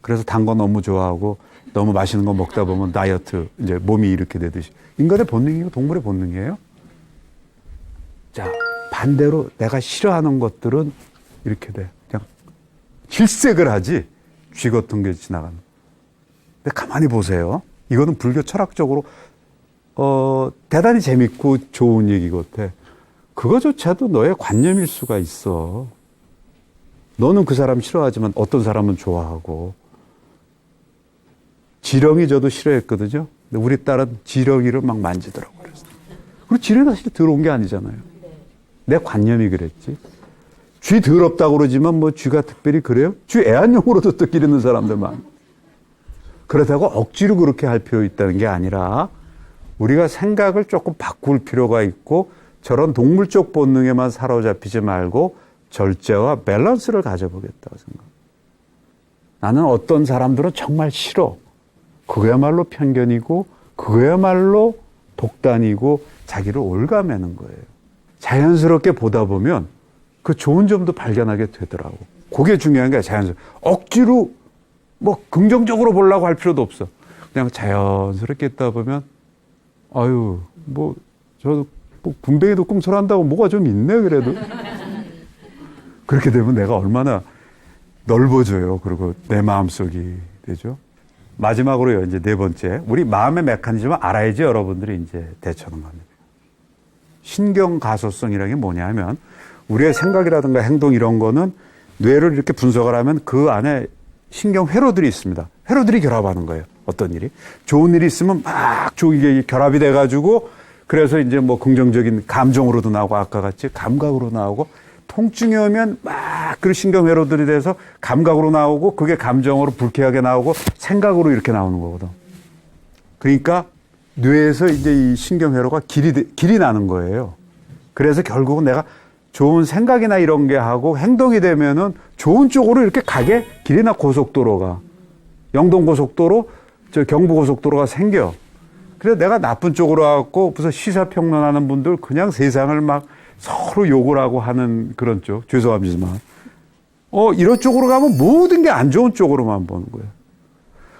그래서 단 거 너무 좋아하고 너무 맛있는 거 먹다 보면 다이어트, 이제 몸이 이렇게 되듯이. 인간의 본능이고 동물의 본능이에요. 자, 반대로 내가 싫어하는 것들은 이렇게 돼. 그냥 질색을 하지. 쥐 같은 게 지나가는. 근데 가만히 보세요. 이거는 불교 철학적으로 대단히 재밌고 좋은 얘기 같아. 그거조차도 너의 관념일 수가 있어. 너는 그 사람 싫어하지만 어떤 사람은 좋아하고. 지렁이 저도 싫어했거든요. 근데 우리 딸은 지렁이를 막 만지더라고요. 그리고 쥐는 사실 더러운 게 아니잖아요. 내 관념이 그랬지. 쥐 더럽다고 그러지만 뭐 쥐가 특별히 그래요? 쥐 애완용으로도 또 기르는 사람들 많아요. 그렇다고 억지로 그렇게 할 필요 있다는 게 아니라 우리가 생각을 조금 바꿀 필요가 있고 저런 동물적 본능에만 사로잡히지 말고 절제와 밸런스를 가져보겠다고 생각. 나는 어떤 사람들은 정말 싫어. 그거야말로 편견이고 그거야말로 독단이고 자기를 올가매는 거예요. 자연스럽게 보다 보면 그 좋은 점도 발견하게 되더라고. 그게 중요한 게 자연스럽게. 억지로 뭐 긍정적으로 보려고 할 필요도 없어. 그냥 자연스럽게 있다 보면 아유 뭐 저 뭐 군뱅이도 꿈틀한다고 뭐가 좀 있네 그래도. 그렇게 되면 내가 얼마나 넓어져요. 그리고 내 마음속이 되죠. 마지막으로요. 이제 네 번째. 우리 마음의 메커니즘을 알아야지 여러분들이 이제 대처는 합니다. 신경가소성이라는 게 뭐냐면 우리의 생각이라든가 행동 이런 거는 뇌를 이렇게 분석을 하면 그 안에 신경회로들이 있습니다. 회로들이 결합하는 거예요. 어떤 일이. 좋은 일이 있으면 막 이게 결합이 돼가지고 그래서 이제 뭐 긍정적인 감정으로도 나오고 아까 같이 감각으로 나오고 통증이 오면 막 그 신경회로들이 돼서 감각으로 나오고 그게 감정으로 불쾌하게 나오고 생각으로 이렇게 나오는 거거든. 그러니까 뇌에서 이제 이 신경회로가 길이 나는 거예요. 그래서 결국은 내가 좋은 생각이나 이런 게 하고 행동이 되면은 좋은 쪽으로 이렇게 가게 길이나 고속도로가 영동고속도로, 저 경부고속도로가 생겨. 그래서 내가 나쁜 쪽으로 와갖고 무슨 시사평론하는 분들 그냥 세상을 막 서로 욕을 하고 하는 그런 쪽. 죄송합니다만. 이런 쪽으로 가면 모든 게 안 좋은 쪽으로만 보는 거예요.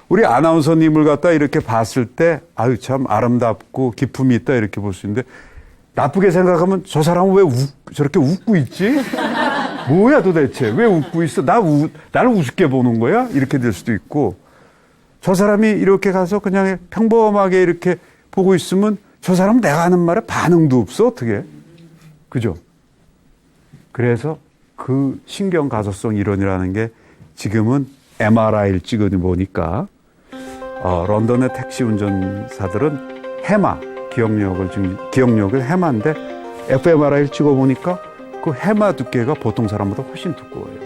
우리 아나운서님을 갖다 이렇게 봤을 때, 아유, 참 아름답고 기품이 있다 이렇게 볼 수 있는데, 나쁘게 생각하면 저 사람은 왜 저렇게 웃고 있지? 뭐야 도대체? 왜 웃고 있어? 나를 우습게 보는 거야? 이렇게 될 수도 있고, 저 사람이 이렇게 가서 그냥 평범하게 이렇게 보고 있으면 저 사람은 내가 하는 말에 반응도 없어, 어떻게? 그죠? 그래서 그 신경가소성 이론이라는 게 지금은 MRI를 찍어 보니까 런던의 택시 운전사들은 해마, 기억력을 해마인데 fMRI를 찍어 보니까 그 해마 두께가 보통 사람보다 훨씬 두꺼워요.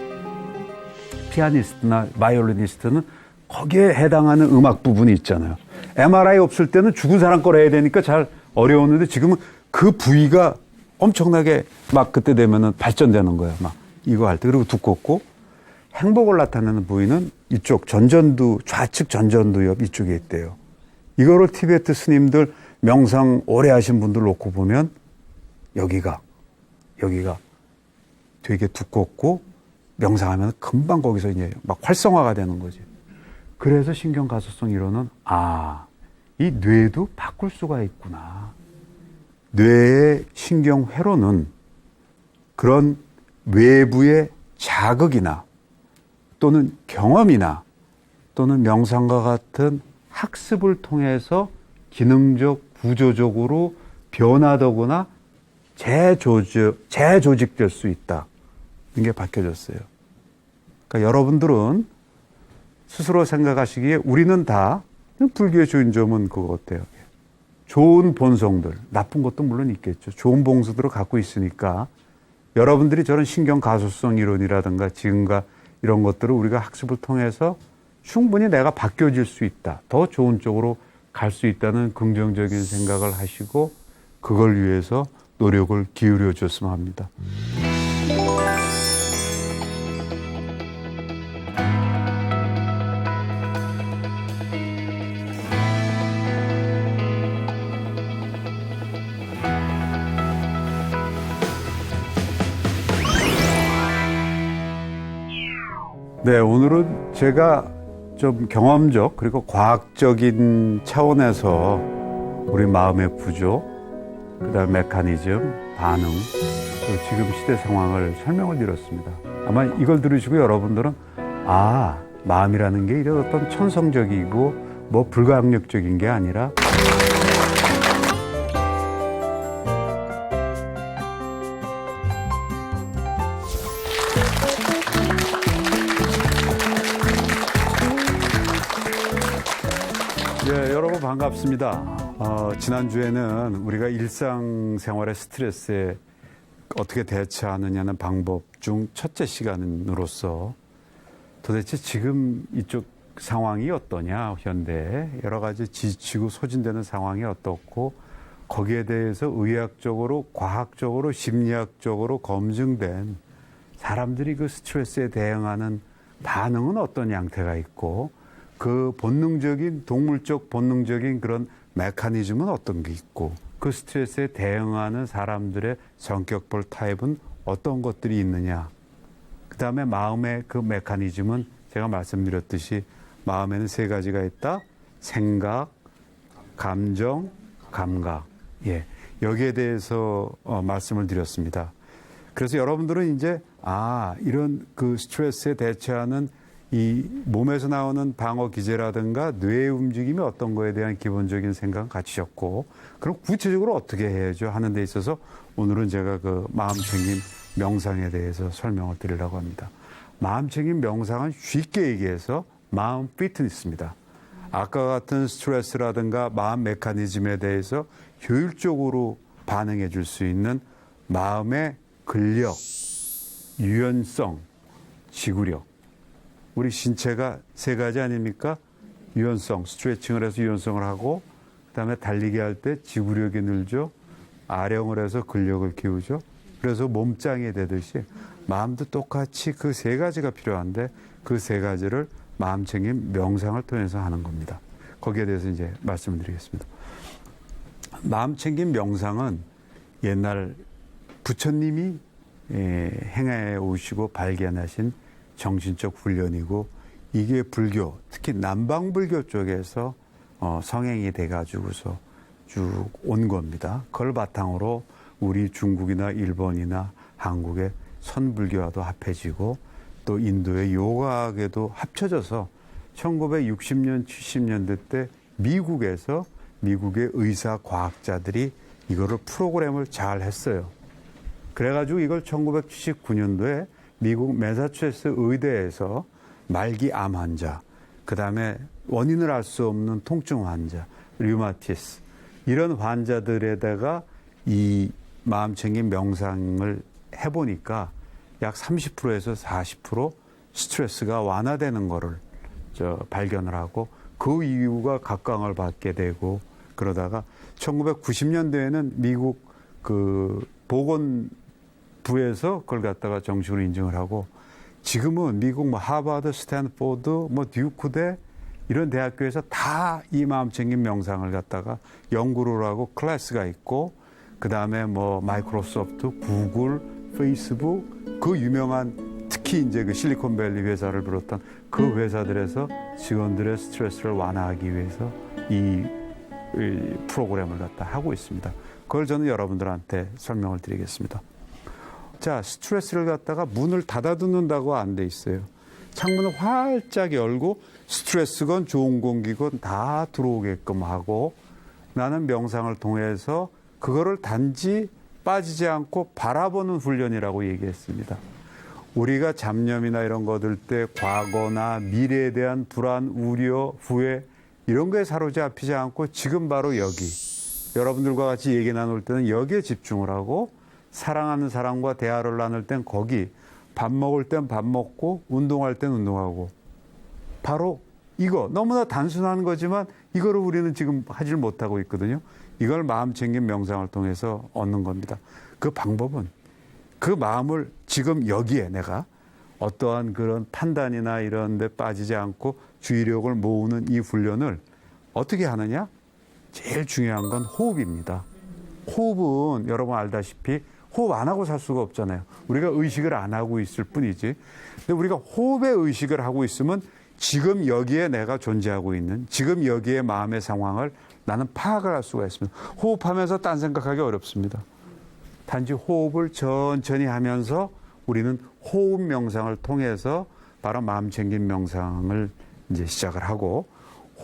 피아니스트나 바이올리니스트는 거기에 해당하는 음악 부분이 있잖아요. MRI 없을 때는 죽은 사람 걸 해야 되니까 잘 어려웠는데 지금은 그 부위가 엄청나게 막 그때 되면은 발전되는 거예요. 막 이거 할 때. 그리고 두껍고 행복을 나타내는 부위는 이쪽 전전두, 좌측 전전두 옆 이쪽에 있대요. 이거를 티베트 스님들 명상 오래 하신 분들 놓고 보면 여기가 되게 두껍고 명상하면 금방 거기서 이제 막 활성화가 되는 거지. 그래서 신경가소성 이론은 이 뇌도 바꿀 수가 있구나. 뇌의 신경회로는 그런 외부의 자극이나 또는 경험이나 또는 명상과 같은 학습을 통해서 기능적, 구조적으로 변화되거나 재조직될 수 있다. 이게 밝혀졌어요. 그러니까 여러분들은 스스로 생각하시기에 우리는 다 불교의 좋은 점은 그거 어때요? 좋은 본성들, 나쁜 것도 물론 있겠죠. 좋은 본성들을 갖고 있으니까 여러분들이 저런 신경가소성 이론이라든가 지금과 이런 것들을 우리가 학습을 통해서 충분히 내가 바뀌어질 수 있다. 더 좋은 쪽으로 갈 수 있다는 긍정적인 생각을 하시고 그걸 위해서 노력을 기울여 줬으면 합니다. 네, 오늘은 제가 좀 경험적 그리고 과학적인 차원에서 우리 마음의 구조, 그다음에 메커니즘, 반응, 또 지금 시대 상황을 설명을 드렸습니다. 아마 이걸 들으시고 여러분들은 마음이라는 게 이런 어떤 천성적이고 뭐 불가항력적인 게 아니라 여러분 반갑습니다. 지난주에는 우리가 일상생활의 스트레스에 어떻게 대처하느냐는 방법 중 첫째 시간으로서 도대체 지금 이쪽 상황이 어떠냐, 현대에 여러 가지 지치고 소진되는 상황이 어떻고 거기에 대해서 의학적으로, 과학적으로, 심리학적으로 검증된 사람들이 그 스트레스에 대응하는 반응은 어떤 양태가 있고 그 본능적인, 동물적 본능적인 그런 메커니즘은 어떤 게 있고 그 스트레스에 대응하는 사람들의 성격별 타입은 어떤 것들이 있느냐. 그 다음에 마음의 그 메커니즘은 제가 말씀드렸듯이 마음에는 세 가지가 있다. 생각, 감정, 감각. 예. 여기에 대해서 말씀을 드렸습니다. 그래서 여러분들은 이제, 이런 그 스트레스에 대처하는 이 몸에서 나오는 방어 기제라든가 뇌의 움직임이 어떤 거에 대한 기본적인 생각을 갖추셨고, 그럼 구체적으로 어떻게 해야죠 하는 데 있어서 오늘은 제가 그 마음챙김 명상에 대해서 설명을 드리려고 합니다. 마음챙김 명상은 쉽게 얘기해서 마음 피트니스입니다. 아까 같은 스트레스라든가 마음 메커니즘에 대해서 효율적으로 반응해 줄 수 있는 마음의 근력, 유연성, 지구력. 우리 신체가 세 가지 아닙니까? 유연성, 스트레칭을 해서 유연성을 하고, 그 다음에 달리기 할 때 지구력이 늘죠. 아령을 해서 근력을 키우죠. 그래서 몸짱이 되듯이 마음도 똑같이 그 세 가지가 필요한데 그 세 가지를 마음챙김 명상을 통해서 하는 겁니다. 거기에 대해서 이제 말씀을 드리겠습니다. 마음챙김 명상은 옛날 부처님이 행해 오시고 발견하신 정신적 훈련이고 이게 불교, 특히 남방불교 쪽에서 성행이 돼가지고서 쭉 온 겁니다. 그걸 바탕으로 우리 중국이나 일본이나 한국의 선불교와도 합해지고 또 인도의 요가학에도 합쳐져서 1960년, 70년대 때 미국에서 미국의 의사 과학자들이 이거를 프로그램을 잘 했어요. 그래가지고 이걸 1979년도에 미국 매사추세츠 의대에서 말기 암 환자, 그 다음에 원인을 알 수 없는 통증 환자, 류마티스, 이런 환자들에다가 이 마음챙김 명상을 해보니까 약 30%에서 40% 스트레스가 완화되는 거를 발견을 하고 그 이유가 각광을 받게 되고 그러다가 1990년대에는 미국 그 보건부에서 그걸 갖다가 정식으로 인정을 하고 지금은 미국 뭐 하버드, 스탠포드, 뭐 듀크대 이런 대학교에서 다 이 마음챙김 명상을 갖다가 연구를 하고 클래스가 있고 그 다음에 뭐 마이크로소프트, 구글, 페이스북 그 유명한 특히 이제 그 실리콘밸리 회사를 비롯한 그 회사들에서 직원들의 스트레스를 완화하기 위해서 이 프로그램을 갖다 하고 있습니다. 그걸 저는 여러분들한테 설명을 드리겠습니다. 자, 스트레스를 갖다가 문을 닫아두는다고 안 돼 있어요. 창문을 활짝 열고 스트레스건 좋은 공기건 다 들어오게끔 하고 나는 명상을 통해서 그거를 단지 빠지지 않고 바라보는 훈련이라고 얘기했습니다. 우리가 잡념이나 이런 거 들 때 과거나 미래에 대한 불안, 우려, 후회 이런 거에 사로잡히지 않고 지금 바로 여기 여러분들과 같이 얘기 나눌 때는 여기에 집중을 하고 사랑하는 사람과 대화를 나눌 땐 거기 밥 먹을 땐 밥 먹고 운동할 땐 운동하고 바로 이거 너무나 단순한 거지만 이거를 우리는 지금 하질 못하고 있거든요. 이걸 마음챙김 명상을 통해서 얻는 겁니다. 그 방법은 그 마음을 지금 여기에 내가 어떠한 그런 판단이나 이런 데 빠지지 않고 주의력을 모으는 이 훈련을 어떻게 하느냐? 제일 중요한 건 호흡입니다. 호흡은 여러분 알다시피 호흡 안 하고 살 수가 없잖아요. 우리가 의식을 안 하고 있을 뿐이지. 근데 우리가 호흡에 의식을 하고 있으면 지금 여기에 내가 존재하고 있는 지금 여기에 마음의 상황을 나는 파악을 할 수가 있습니다. 호흡하면서 딴 생각하기 어렵습니다. 단지 호흡을 천천히 하면서 우리는 호흡 명상을 통해서 바로 마음챙김 명상을 이제 시작을 하고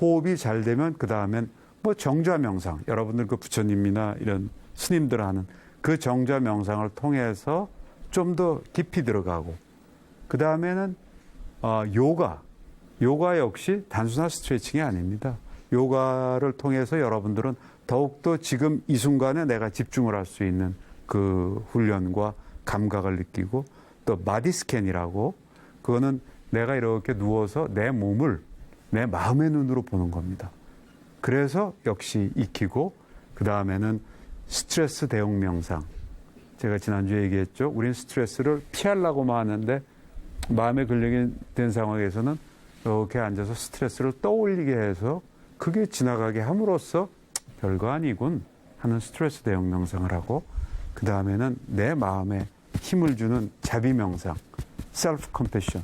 호흡이 잘 되면 그 다음엔 뭐 정좌 명상 여러분들 그 부처님이나 이런 스님들 하는 그 정좌 명상을 통해서 좀 더 깊이 들어가고 그 다음에는 요가 역시 단순한 스트레칭이 아닙니다. 요가를 통해서 여러분들은 더욱더 지금 이 순간에 내가 집중을 할 수 있는 그 훈련과 감각을 느끼고, 또 바디 스캔이라고, 그거는 내가 이렇게 누워서 내 몸을 내 마음의 눈으로 보는 겁니다. 그래서 역시 익히고, 그 다음에는 스트레스 대응 명상. 제가 지난주에 얘기했죠. 우리는 스트레스를 피하려고만 하는데 마음에 걸리게 된 상황에서는 이렇게 앉아서 스트레스를 떠올리게 해서 그게 지나가게 함으로써 별거 아니군 하는 스트레스 대응 명상을 하고, 그 다음에는 내 마음에 힘을 주는 자비 명상, 셀프 컴패션.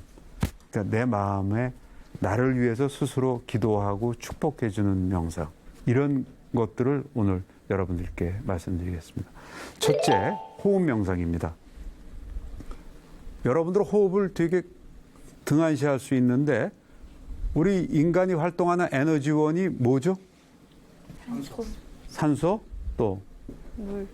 그러니까 내 마음에 나를 위해서 스스로 기도하고 축복해 주는 명상. 이런 것들을 오늘 여러분들께 말씀드리겠습니다. 첫째, 호흡 명상입니다. 여러분들 호흡을 되게 등한시할 수 있는데, 우리 인간이 활동하는 에너지원이 뭐죠? 산소, 또 물.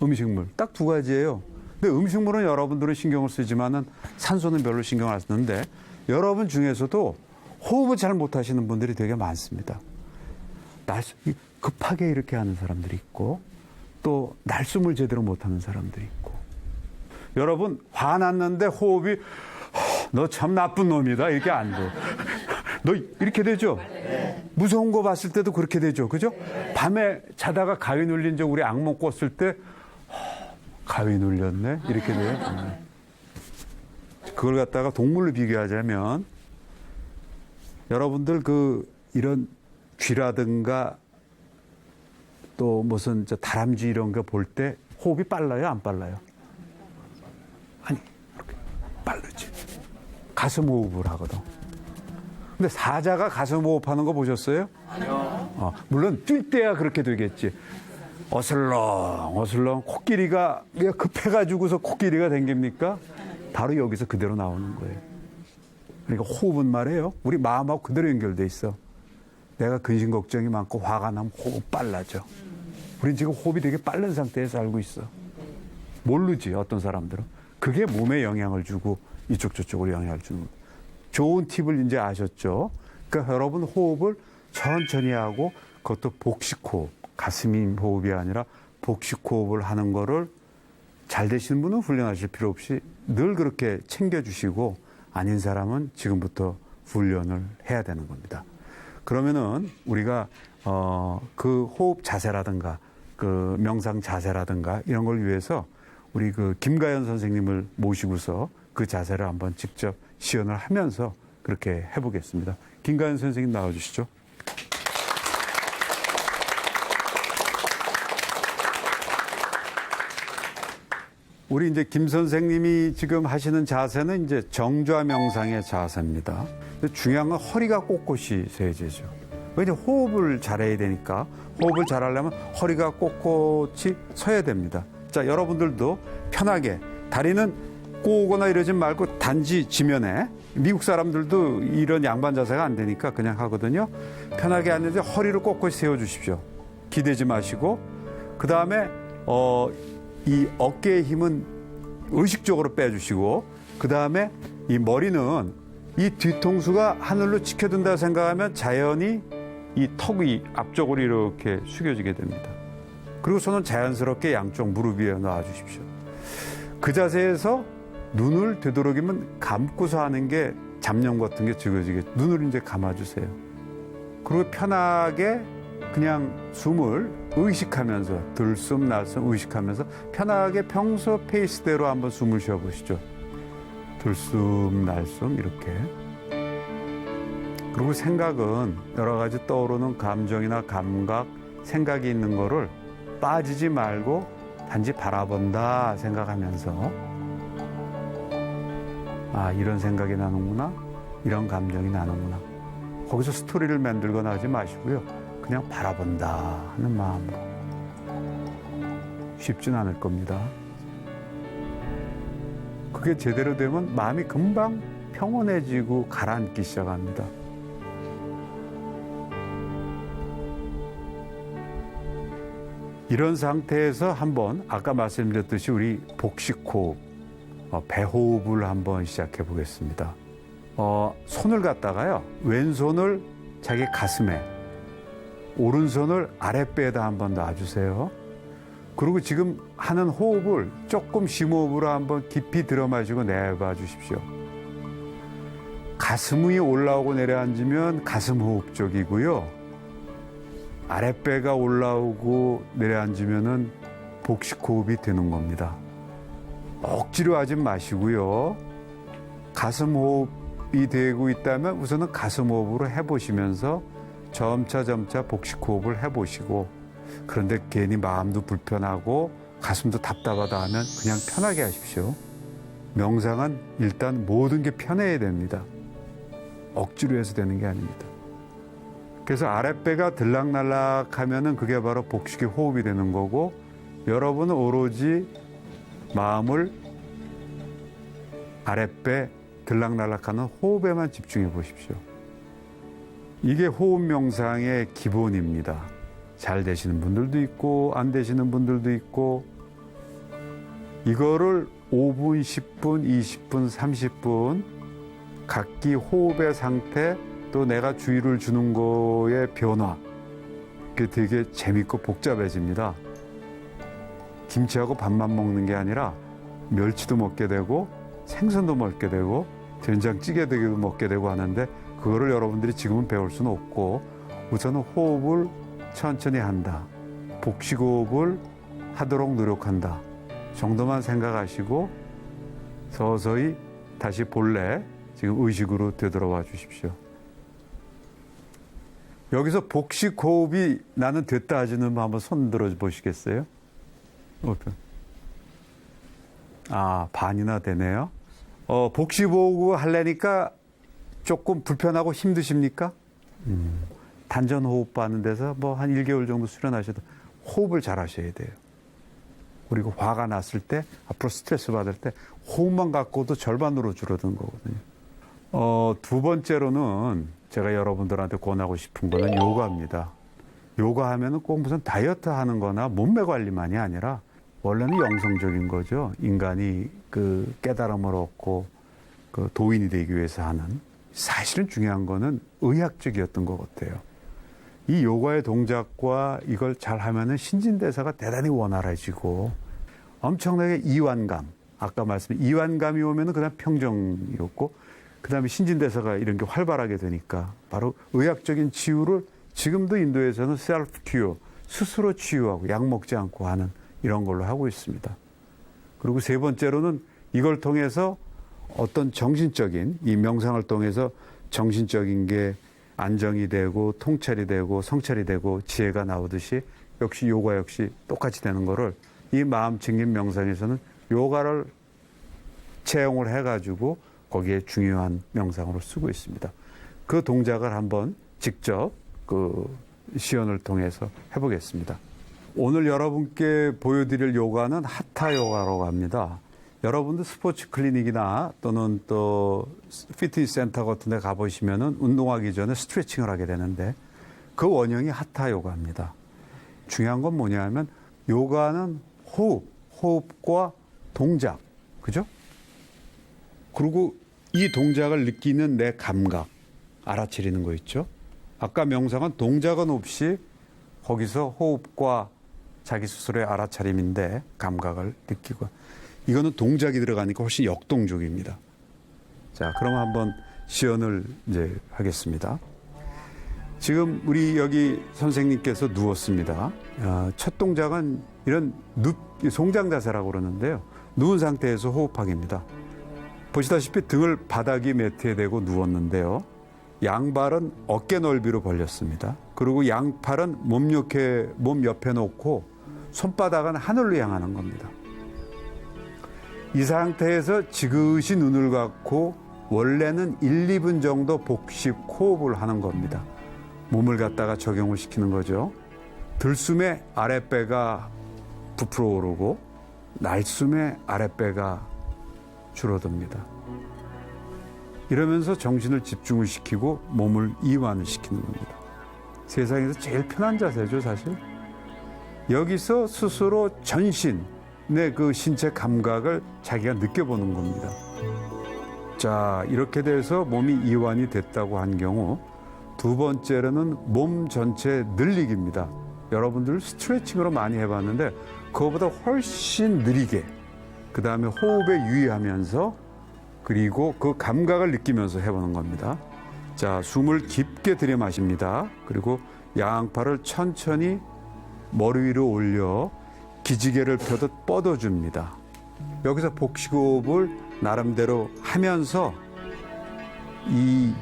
음식물. 딱 두 가지예요. 근데 음식물은 여러분들은 신경을 쓰지만은 산소는 별로 신경을 안 쓰는데, 여러분 중에서도 호흡을 잘 못하시는 분들이 되게 많습니다. 급하게 이렇게 하는 사람들이 있고, 또 날숨을 제대로 못하는 사람들이 있고. 여러분 화났는데 호흡이 너 참 나쁜 놈이다 이렇게 안 돼. 너 이렇게 되죠? 무서운 거 봤을 때도 그렇게 되죠, 그죠? 밤에 자다가 가위 눌린 적, 우리 악몽 꿨을 때 가위 눌렸네 이렇게 돼요. 그걸 갖다가 동물로 비교하자면, 여러분들 이런 쥐라든가 또 무슨 다람쥐 이런 거 볼 때 호흡이 빨라요, 안 빨라요? 아니, 이렇게 빠르지. 가슴 호흡을 하거든. 근데 사자가 가슴 호흡하는 거 보셨어요? 아니요. 물론 뛸 때야 그렇게 되겠지. 어슬렁 코끼리가 급해가지고서 코끼리가 댕깁니까? 바로 여기서 그대로 나오는 거예요. 그러니까 호흡은 말이에요, 우리 마음하고 그대로 연결돼 있어. 내가 근심 걱정이 많고 화가 나면 호흡 빨라져. 우린 지금 호흡이 되게 빠른 상태에서 살고 있어. 모르지, 어떤 사람들은. 그게 몸에 영향을 주고 이쪽 저쪽으로 영향을 주는 거예요. 좋은 팁을 이제 아셨죠? 그러니까 여러분 호흡을 천천히 하고, 그것도 복식호흡, 가슴 호흡이 아니라 복식호흡을 하는 거를 잘 되시는 분은 훈련하실 필요 없이 늘 그렇게 챙겨주시고, 아닌 사람은 지금부터 훈련을 해야 되는 겁니다. 그러면은 우리가 그 호흡 자세라든가 그 명상 자세라든가 이런 걸 위해서 우리 김가연 선생님을 모시고서 그 자세를 한번 직접 시연을 하면서 그렇게 해보겠습니다. 김가연 선생님 나와주시죠. 우리 이제 김 선생님이 지금 하시는 자세는 이제 정좌 명상의 자세입니다. 근데 중요한 건 허리가 꼿꼿이 서야되죠. 왜냐, 호흡을 잘해야 되니까. 호흡을 잘하려면 허리가 꼿꼿이 서야 됩니다. 자, 여러분들도 편하게 다리는 꼬거나 이러지 말고 단지 지면에, 미국 사람들도 이런 양반 자세가 안 되니까 그냥 하거든요. 편하게 앉는데 허리를 꼿꼿이 세워주십시오. 기대지 마시고, 그 다음에 이 어깨의 힘은 의식적으로 빼주시고, 그 다음에 이 머리는 이 뒤통수가 하늘로 치켜든다 생각하면 자연히 이 턱이 앞쪽으로 이렇게 숙여지게 됩니다. 그리고 손은 자연스럽게 양쪽 무릎 위에 놔주십시오. 그 자세에서 눈을 되도록이면 감고서 하는 게 잡념 같은 게 적어지게, 눈을 이제 감아주세요. 그리고 편하게 그냥 숨을 의식하면서, 들숨 날숨 의식하면서 편하게 평소 페이스대로 한번 숨을 쉬어보시죠. 들숨 날숨 이렇게. 그리고 생각은 여러 가지 떠오르는 감정이나 감각, 생각이 있는 거를 빠지지 말고 단지 바라본다 생각하면서, 아, 이런 생각이 나는구나, 이런 감정이 나는구나. 거기서 스토리를 만들거나 하지 마시고요. 그냥 바라본다 하는 마음으로. 쉽진 않을 겁니다. 그게 제대로 되면 마음이 금방 평온해지고 가라앉기 시작합니다. 이런 상태에서 한번 아까 말씀드렸듯이 우리 복식호흡, 배호흡을 한번 시작해 보겠습니다. 손을 갖다가요, 왼손을 자기 가슴에, 오른손을 아랫배에다 한번 놔주세요. 그리고 지금 하는 호흡을 조금 심호흡으로 한번 깊이 들어 마시고 내봐 주십시오. 가슴이 올라오고 내려앉으면 가슴 호흡 쪽이고요. 아랫배가 올라오고 내려앉으면은 복식 호흡이 되는 겁니다. 억지로 하지 마시고요. 가슴 호흡이 되고 있다면 우선은 가슴 호흡으로 해보시면서 점차 복식 호흡을 해보시고, 그런데 괜히 마음도 불편하고 가슴도 답답하다 하면 그냥 편하게 하십시오. 명상은 일단 모든 게 편해야 됩니다. 억지로 해서 되는 게 아닙니다. 그래서 아랫배가 들락날락 하면은 그게 바로 복식의 호흡이 되는 거고, 여러분은 오로지 마음을 아랫배 들락날락하는 호흡에만 집중해 보십시오. 이게 호흡 명상의 기본입니다. 잘 되시는 분들도 있고 안 되시는 분들도 있고, 이거를 5분, 10분, 20분, 30분 각기 호흡의 상태, 또 내가 주의를 주는 거의 변화, 그게 되게 재밌고 복잡해집니다. 김치하고 밥만 먹는 게 아니라 멸치도 먹게 되고 생선도 먹게 되고 된장찌개도 먹게 되고 하는데, 그거를 여러분들이 지금은 배울 수는 없고 우선은 호흡을 천천히 한다, 복식호흡을 하도록 노력한다 정도만 생각하시고 서서히 다시 본래 지금 의식으로 되돌아와 주십시오. 여기서 복식호흡이 나는 됐다 하시는 분 한번 손 들어 보시겠어요? 반이나 되네요. 복식호흡 하려니까 조금 불편하고 힘드십니까? 단전 호흡 하는 데서 뭐 한 1개월 정도 수련하셔도 호흡을 잘 하셔야 돼요. 그리고 화가 났을 때, 앞으로 스트레스 받을 때 호흡만 갖고도 절반으로 줄어든 거거든요. 두 번째로는 제가 여러분들한테 권하고 싶은 거는 요가입니다. 요가 하면은 꼭 무슨 다이어트 하는 거나 몸매 관리만이 아니라 원래는 영성적인 거죠. 인간이 그 깨달음을 얻고 그 도인이 되기 위해서 하는. 사실은 중요한 거는 의학적이었던 것 같아요. 이 요가의 동작과 이걸 잘 하면은 신진대사가 대단히 원활해지고 엄청나게 이완감, 아까 말씀드린 이완감이 오면은 그다음 평정이 없고 그다음에 신진대사가 이런 게 활발하게 되니까 바로 의학적인 치유를 지금도 인도에서는 셀프 큐어, 스스로 치유하고 약 먹지 않고 하는 이런 걸로 하고 있습니다. 그리고 세 번째로는 이걸 통해서 어떤 정신적인, 이 명상을 통해서 정신적인 게 안정이 되고 통찰이 되고 성찰이 되고 지혜가 나오듯이 역시 요가 역시 똑같이 되는 거를 이 마음 챙김 명상에서는 요가를 채용을 해가지고 거기에 중요한 명상으로 쓰고 있습니다. 그 동작을 한번 직접 그 시연을 통해서 해보겠습니다. 오늘 여러분께 보여드릴 요가는 하타 요가라고 합니다. 여러분들 스포츠 클리닉이나 또는 또 피트니스 센터 같은 데 가보시면은 운동하기 전에 스트레칭을 하게 되는데 그 원형이 하타 요가입니다. 중요한 건 뭐냐 하면 요가는 호흡과 동작, 그죠? 그리고 이 동작을 느끼는 내 감각, 알아차리는 거 있죠? 아까 명상은 동작은 없이 거기서 호흡과 자기 스스로의 알아차림인데 감각을 느끼고, 이거는 동작이 들어가니까 훨씬 역동적입니다. 자, 그럼 한번 시연을 이제 하겠습니다. 지금 우리 여기 선생님께서 누웠습니다. 첫 동작은 이런 송장 자세라고 그러는데요. 누운 상태에서 호흡하기입니다. 보시다시피 등을 바닥이 매트에 대고 누웠는데요. 양발은 어깨 넓이로 벌렸습니다. 그리고 양팔은 몸 옆에 놓고 손바닥은 하늘로 향하는 겁니다. 이 상태에서 지그시 눈을 감고 원래는 1, 2분 정도 복식 호흡을 하는 겁니다. 몸을 갖다가 적용을 시키는 거죠. 들숨에 아랫배가 부풀어 오르고 날숨에 아랫배가 줄어듭니다. 이러면서 정신을 집중을 시키고 몸을 이완을 시키는 겁니다. 세상에서 제일 편한 자세죠, 사실. 여기서 스스로 전신의 그 신체 감각을 자기가 느껴보는 겁니다. 자, 이렇게 돼서 몸이 이완이 됐다고 한 경우 두 번째로는 몸 전체 늘리기입니다. 여러분들 스트레칭으로 많이 해봤는데 그거보다 훨씬 느리게, 그 다음에 호흡에 유의하면서, 그리고 그 감각을 느끼면서 해보는 겁니다. 자, 숨을 깊게 들이마십니다. 그리고 양팔을 천천히 머리 위로 올려 기지개를 펴듯 뻗어줍니다. 여기서 복식호흡을 나름대로 하면서 이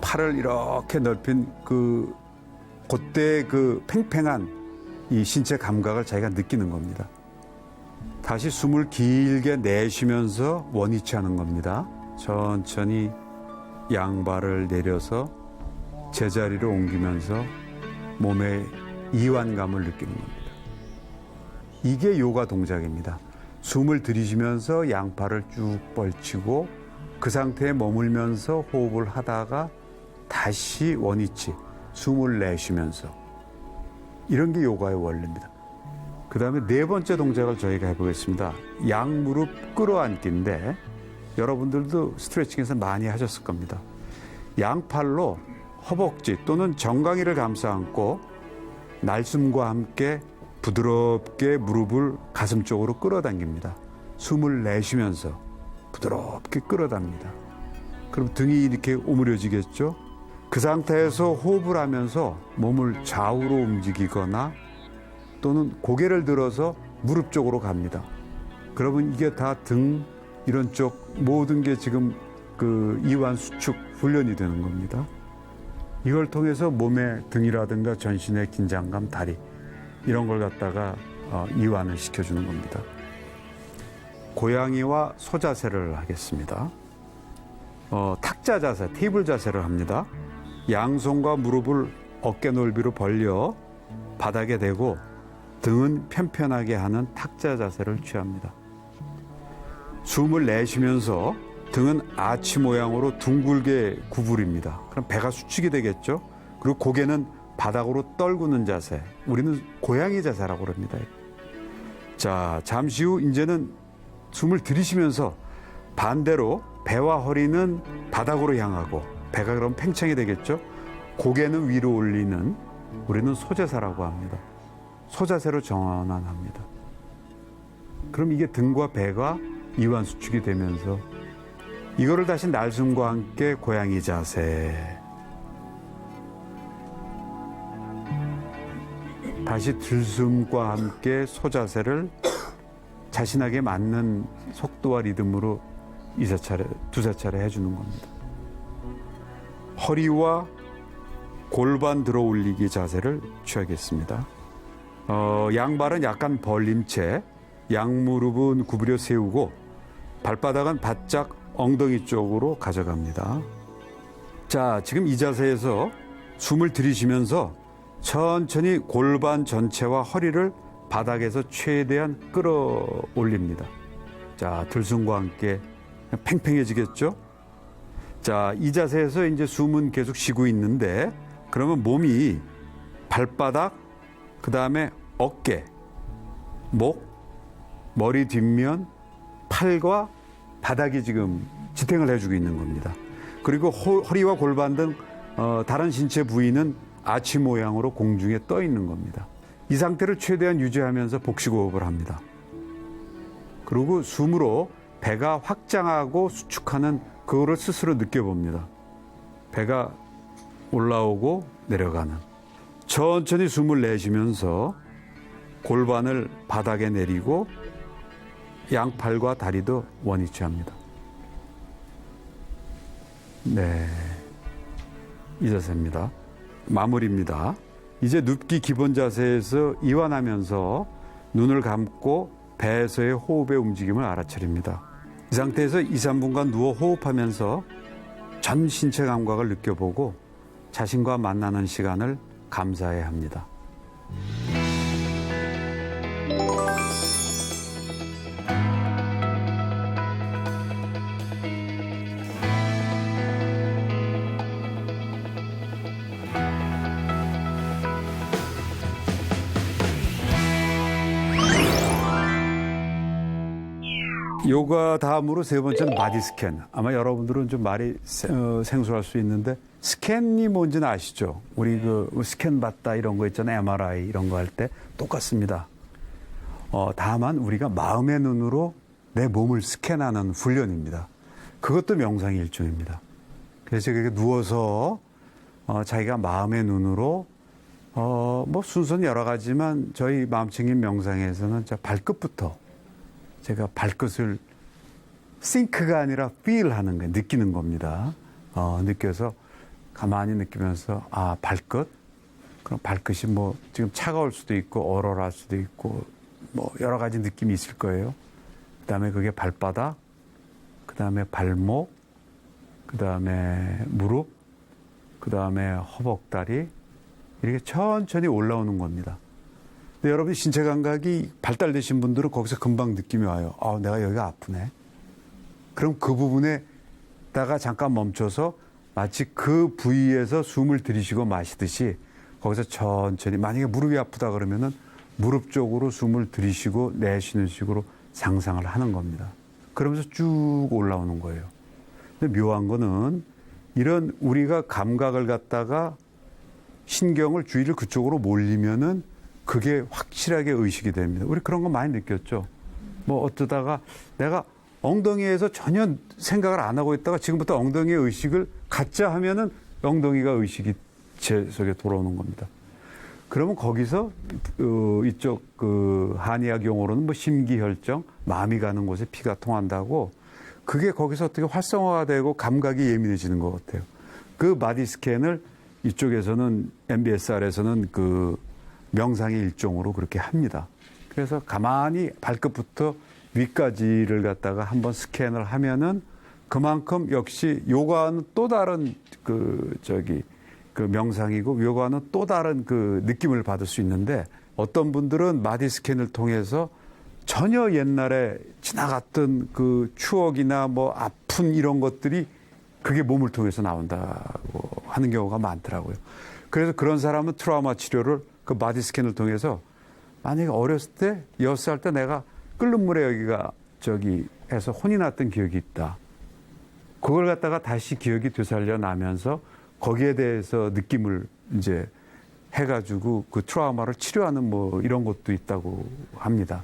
팔을 이렇게 넓힌 그때 그 팽팽한 이 신체 감각을 자기가 느끼는 겁니다. 다시 숨을 길게 내쉬면서 원위치 하는 겁니다. 천천히 양발을 내려서 제자리로 옮기면서 몸의 이완감을 느끼는 겁니다. 이게 요가 동작입니다. 숨을 들이쉬면서 양팔을 쭉 뻗치고 그 상태에 머물면서 호흡을 하다가 다시 원위치, 숨을 내쉬면서, 이런 게 요가의 원리입니다. 그 다음에 네 번째 동작을 저희가 해보겠습니다. 양무릎 끌어안기인데 여러분들도 스트레칭에서 많이 하셨을 겁니다. 양팔로 허벅지 또는 정강이를 감싸 안고 날숨과 함께 부드럽게 무릎을 가슴 쪽으로 끌어당깁니다. 숨을 내쉬면서 부드럽게 끌어당깁니다. 그럼 등이 이렇게 오므려지겠죠? 그 상태에서 호흡을 하면서 몸을 좌우로 움직이거나 또는 고개를 들어서 무릎 쪽으로 갑니다. 그러면 이게 다 등, 이런 쪽 모든 게 지금 그 이완 수축 훈련이 되는 겁니다. 이걸 통해서 몸의 등이라든가 전신의 긴장감, 다리, 이런 걸 갖다가 이완을 시켜주는 겁니다. 고양이와 소자세를 하겠습니다. 탁자 자세, 테이블 자세를 합니다. 양손과 무릎을 어깨 넓이로 벌려 바닥에 대고 등은 편편하게 하는 탁자 자세를 취합니다. 숨을 내쉬면서 등은 아치 모양으로 둥글게 구부립니다. 그럼 배가 수축이 되겠죠? 그리고 고개는 바닥으로 떨구는 자세. 우리는 고양이 자세라고 그럽니다. 자, 잠시 후 이제는 숨을 들이쉬면서 반대로 배와 허리는 바닥으로 향하고 배가 그럼 팽창이 되겠죠? 고개는 위로 올리는, 우리는 소자세라고 합니다. 소자세로 전환합니다. 그럼 이게 등과 배가 이완 수축이 되면서 이거를 다시 날숨과 함께 고양이 자세, 다시 들숨과 함께 소자세를 자신에게 맞는 속도와 리듬으로 두세 차례 해주는 겁니다. 허리와 골반 들어 올리기 자세를 취하겠습니다. 양발은 약간 벌린 채 양무릎은 구부려 세우고 발바닥은 바짝 엉덩이 쪽으로 가져갑니다. 자, 지금 이 자세에서 숨을 들이쉬면서 천천히 골반 전체와 허리를 바닥에서 최대한 끌어올립니다. 자, 들숨과 함께 팽팽해지겠죠? 자, 이 자세에서 이제 숨은 계속 쉬고 있는데 그러면 몸이 발바닥, 그 다음에 어깨, 목, 머리 뒷면, 팔과 바닥이 지금 지탱을 해주고 있는 겁니다. 그리고 허리와 골반 등 다른 신체 부위는 아치 모양으로 공중에 떠 있는 겁니다. 이 상태를 최대한 유지하면서 복식호흡을 합니다. 그리고 숨으로 배가 확장하고 수축하는 그거를 스스로 느껴봅니다. 배가 올라오고 내려가는. 천천히 숨을 내쉬면서 골반을 바닥에 내리고 양팔과 다리도 원위치합니다. 네, 이 자세입니다. 마무리입니다. 이제 눕기 기본 자세에서 이완하면서 눈을 감고 배에서의 호흡의 움직임을 알아차립니다. 이 상태에서 2, 3분간 누워 호흡하면서 전 신체 감각을 느껴보고 자신과 만나는 시간을 감사해야 합니다. 요가 다음으로 세 번째는 바디 스캔. 아마 여러분들은 좀 말이 생소할 수 있는데 스캔이 뭔지는 아시죠? 우리 그 스캔 받다 이런 거 있잖아요. MRI 이런 거 할 때 똑같습니다. 다만 우리가 마음의 눈으로 내 몸을 스캔하는 훈련입니다. 그것도 명상의 일종입니다. 그래서 그렇게 누워서 자기가 마음의 눈으로 뭐 순서는 여러 가지만 저희 마음챙김 명상에서는 발끝부터 제가 발끝을 think가 아니라 feel 하는 거예요. 느끼는 겁니다. 느껴서 가만히 느끼면서 발끝? 그럼 발끝이 뭐 지금 차가울 수도 있고 얼얼할 수도 있고 뭐 여러 가지 느낌이 있을 거예요. 그 다음에 그게 발바닥, 그 다음에 발목, 그 다음에 무릎, 그 다음에 허벅다리 이렇게 천천히 올라오는 겁니다. 근데 여러분 신체 감각이 발달되신 분들은 거기서 금방 느낌이 와요. 내가 여기가 아프네. 그럼 그 부분에다가 잠깐 멈춰서 마치 그 부위에서 숨을 들이쉬고 마시듯이 거기서 천천히 만약에 무릎이 아프다 그러면은 무릎 쪽으로 숨을 들이쉬고 내쉬는 식으로 상상을 하는 겁니다. 그러면서 쭉 올라오는 거예요. 근데 묘한 거는 이런 우리가 감각을 갖다가 신경을 주의를 그쪽으로 몰리면은 그게 확실하게 의식이 됩니다. 우리 그런 거 많이 느꼈죠. 뭐 어쩌다가 내가 엉덩이에서 전혀 생각을 안 하고 있다가 지금부터 엉덩이의 의식을 갖자 하면은 엉덩이가 의식이 제 속에 돌아오는 겁니다. 그러면 거기서 이쪽 그 한의학 용어로는 뭐 심기혈정, 마음이 가는 곳에 피가 통한다고 그게 거기서 어떻게 활성화가 되고 감각이 예민해지는 것 같아요. 그 바디 스캔을 이쪽에서는 MBSR에서는 그 명상의 일종으로 그렇게 합니다. 그래서 가만히 발끝부터 위까지를 갖다가 한번 스캔을 하면은 그만큼 역시 요가는 또 다른 그 명상이고 요가는 또 다른 그 느낌을 받을 수 있는데 어떤 분들은 바디 스캔을 통해서 전혀 옛날에 지나갔던 그 추억이나 뭐 아픈 이런 것들이 그게 몸을 통해서 나온다고 하는 경우가 많더라고요. 그래서 그런 사람은 트라우마 치료를 그 바디 스캔을 통해서 만약에 어렸을 때 6살 때 내가 끓는 물에 여기가 해서 혼이 났던 기억이 있다. 그걸 갖다가 다시 기억이 되살려 나면서 거기에 대해서 느낌을 이제 해가지고 그 트라우마를 치료하는 뭐 이런 것도 있다고 합니다.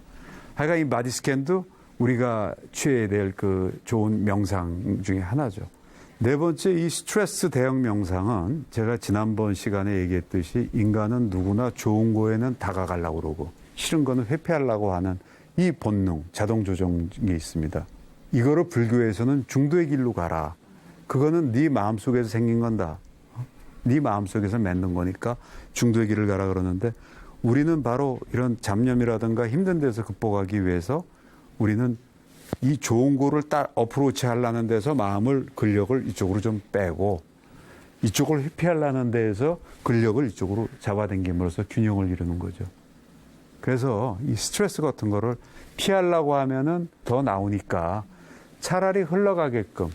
하여간 이 바디 스캔도 우리가 취해야 될 그 좋은 명상 중에 하나죠. 네 번째 이 스트레스 대응 명상은 제가 지난번 시간에 얘기했듯이 인간은 누구나 좋은 거에는 다가가려고 그러고 싫은 거는 회피하려고 하는 이 본능, 자동 조정이 있습니다. 이거를 불교에서는 중도의 길로 가라. 그거는 네 마음속에서 생긴 건다. 네 마음속에서 맺는 거니까 중도의 길을 가라 그러는데 우리는 바로 이런 잡념이라든가 힘든 데서 극복하기 위해서 우리는 이 좋은 거를 어프로치 하려는 데서 마음을 근력을 이쪽으로 좀 빼고 이쪽을 회피하려는 데에서 근력을 이쪽으로 잡아당김으로써 균형을 이루는 거죠. 그래서 이 스트레스 같은 거를 피하려고 하면은 더 나오니까 차라리 흘러가게끔.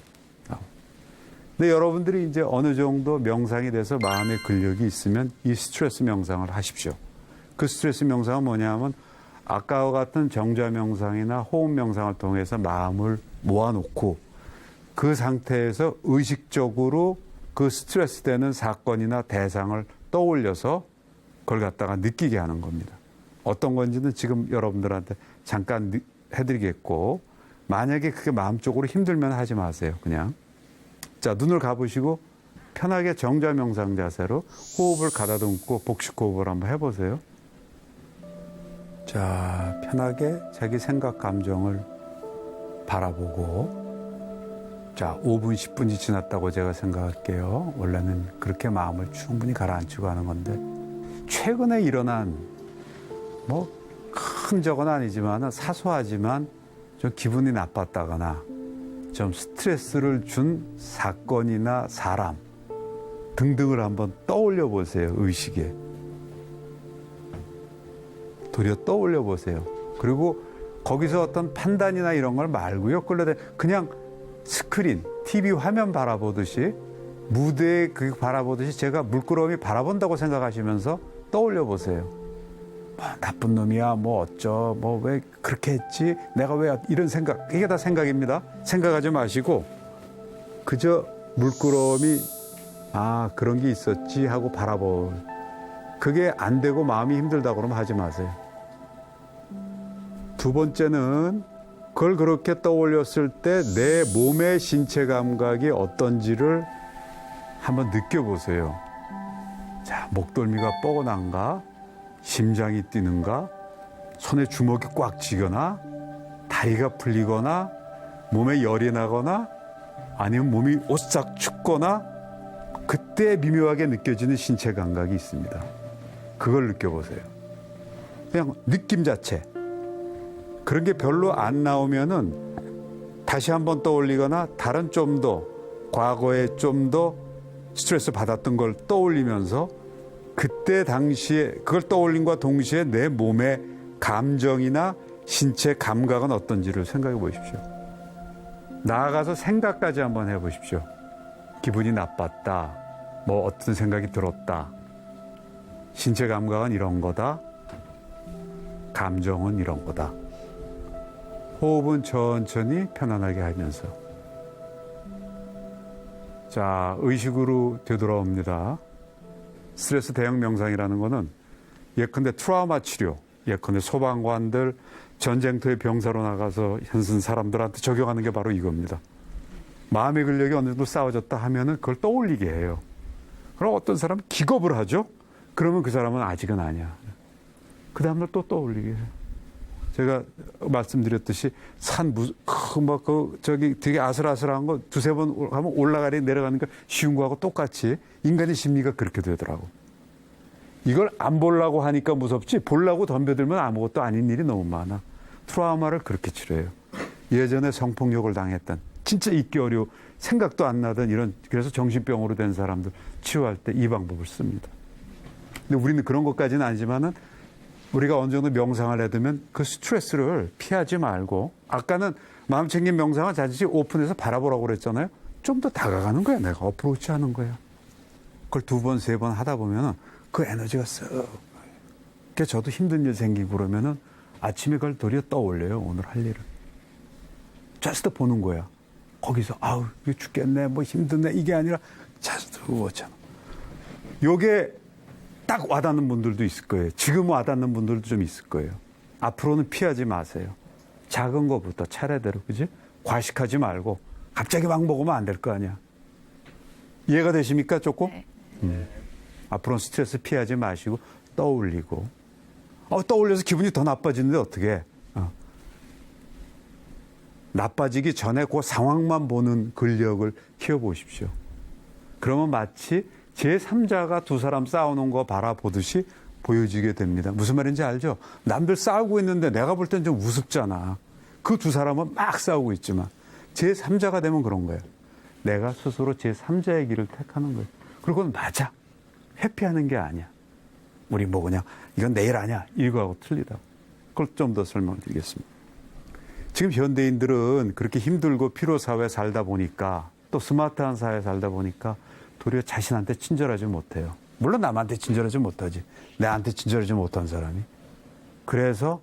근데 여러분들이 이제 어느 정도 명상이 돼서 마음의 근력이 있으면 이 스트레스 명상을 하십시오. 그 스트레스 명상은 뭐냐면 아까와 같은 정좌 명상이나 호흡 명상을 통해서 마음을 모아놓고 그 상태에서 의식적으로 그 스트레스 되는 사건이나 대상을 떠올려서 그걸 갖다가 느끼게 하는 겁니다. 어떤 건지는 지금 여러분들한테 잠깐 해드리겠고 만약에 그게 마음적으로 힘들면 하지 마세요. 그냥 자 눈을 감으시고 편하게 정좌 명상 자세로 호흡을 가다듬고 복식 호흡을 한번 해보세요. 자 편하게 자기 생각 감정을 바라보고 자 5분 10분이 지났다고 제가 생각할게요. 원래는 그렇게 마음을 충분히 가라앉히고 하는 건데 최근에 일어난 뭐 큰 적은 아니지만 사소하지만 좀 기분이 나빴다거나 좀 스트레스를 준 사건이나 사람 등등을 한번 떠올려 보세요. 의식에 도리어 떠올려 보세요. 그리고 거기서 어떤 판단이나 이런 걸 말고요. 그냥 스크린, TV 화면 바라보듯이 무대에 그 바라보듯이 제가 물끄러미 바라본다고 생각하시면서 떠올려 보세요. 뭐 나쁜 놈이야, 뭐 어쩌, 뭐 왜 그렇게 했지, 내가 왜 이런 생각, 이게 다 생각입니다. 생각하지 마시고 그저 물끄러미 그런 게 있었지 하고 바라볼. 그게 안 되고 마음이 힘들다 그러면 하지 마세요. 두 번째는 그걸 그렇게 떠올렸을 때 내 몸의 신체 감각이 어떤지를 한번 느껴보세요. 자, 목덜미가 뻐근한가? 심장이 뛰는가? 손에 주먹이 꽉 쥐거나? 다리가 풀리거나? 몸에 열이 나거나? 아니면 몸이 오싹 춥거나? 그때 미묘하게 느껴지는 신체 감각이 있습니다. 그걸 느껴보세요. 그냥 느낌 자체. 그런 게 별로 안 나오면은 다시 한번 떠올리거나 다른 좀 더 과거에 좀 더 스트레스 받았던 걸 떠올리면서 그때 당시에 그걸 떠올림과 동시에 내 몸의 감정이나 신체 감각은 어떤지를 생각해 보십시오. 나아가서 생각까지 한번 해 보십시오. 기분이 나빴다. 뭐 어떤 생각이 들었다. 신체 감각은 이런 거다. 감정은 이런 거다. 호흡은 천천히 편안하게 하면서. 자, 의식으로 되돌아옵니다. 스트레스 대응 명상이라는 거는 예컨대 트라우마 치료, 예컨대 소방관들 전쟁터의 병사로 나가서 현순 사람들한테 적용하는 게 바로 이겁니다. 마음의 근력이 어느 정도 쌓아졌다 하면은 그걸 떠올리게 해요. 그럼 어떤 사람은 기겁을 하죠? 그러면 그 사람은 아직은 아니야. 그 다음날 또 떠올리게 해요. 제가 말씀드렸듯이 되게 아슬아슬한 거 두세 번 하면 올라가니 내려가니까 쉬운 거하고 똑같이 인간의 심리가 그렇게 되더라고. 이걸 안 보려고 하니까 무섭지, 보려고 덤벼들면 아무것도 아닌 일이 너무 많아. 트라우마를 그렇게 치료해요. 예전에 성폭력을 당했던, 진짜 잊기 어려워, 생각도 안 나던 이런, 그래서 정신병으로 된 사람들 치료할 때 이 방법을 씁니다. 근데 우리는 그런 것까지는 아니지만은 우리가 어느 정도 명상을 해두면 그 스트레스를 피하지 말고, 아까는 마음 챙긴 명상은 자칫 오픈해서 바라보라고 그랬잖아요. 좀 더 다가가는 거야. 내가 어프로치 하는 거야. 그걸 두 번, 세 번 하다 보면은 그 에너지가 쓱. 그러니까 저도 힘든 일 생기고 그러면은 아침에 그걸 도리어 떠올려요. 오늘 할 일을. 자스트 보는 거야. 거기서 아우 이거 죽겠네, 뭐 힘드네, 이게 아니라 자스트 그거잖아. 요게 딱 와닿는 분들도 있을 거예요. 지금 와닿는 분들도 좀 있을 거예요. 앞으로는 피하지 마세요. 작은 거부터 차례대로, 그지? 과식하지 말고 갑자기 막 먹으면 안 될 거 아니야. 이해가 되십니까, 조금? 네. 앞으로는 스트레스 피하지 마시고 떠올리고. 떠올려서 기분이 더 나빠지는데 어떻게? 나빠지기 전에 그 상황만 보는 근력을 키워보십시오. 그러면 마치 제3자가 두 사람 싸우는 거 바라보듯이 보여지게 됩니다. 무슨 말인지 알죠? 남들 싸우고 있는데 내가 볼 땐 좀 우습잖아. 그 두 사람은 막 싸우고 있지만 제3자가 되면 그런 거예요. 내가 스스로 제3자의 길을 택하는 거예요. 그리고 그건 맞아. 회피하는 게 아니야. 우리 뭐 그냥 이건 내일 아니야. 이거하고 틀리다. 그걸 좀 더 설명을 드리겠습니다. 지금 현대인들은 그렇게 힘들고 피로사회에 살다 보니까, 또 스마트한 사회에 살다 보니까 도리어 자신한테 친절하지 못해요. 물론 남한테 친절하지 못하지. 내한테 친절하지 못한 사람이. 그래서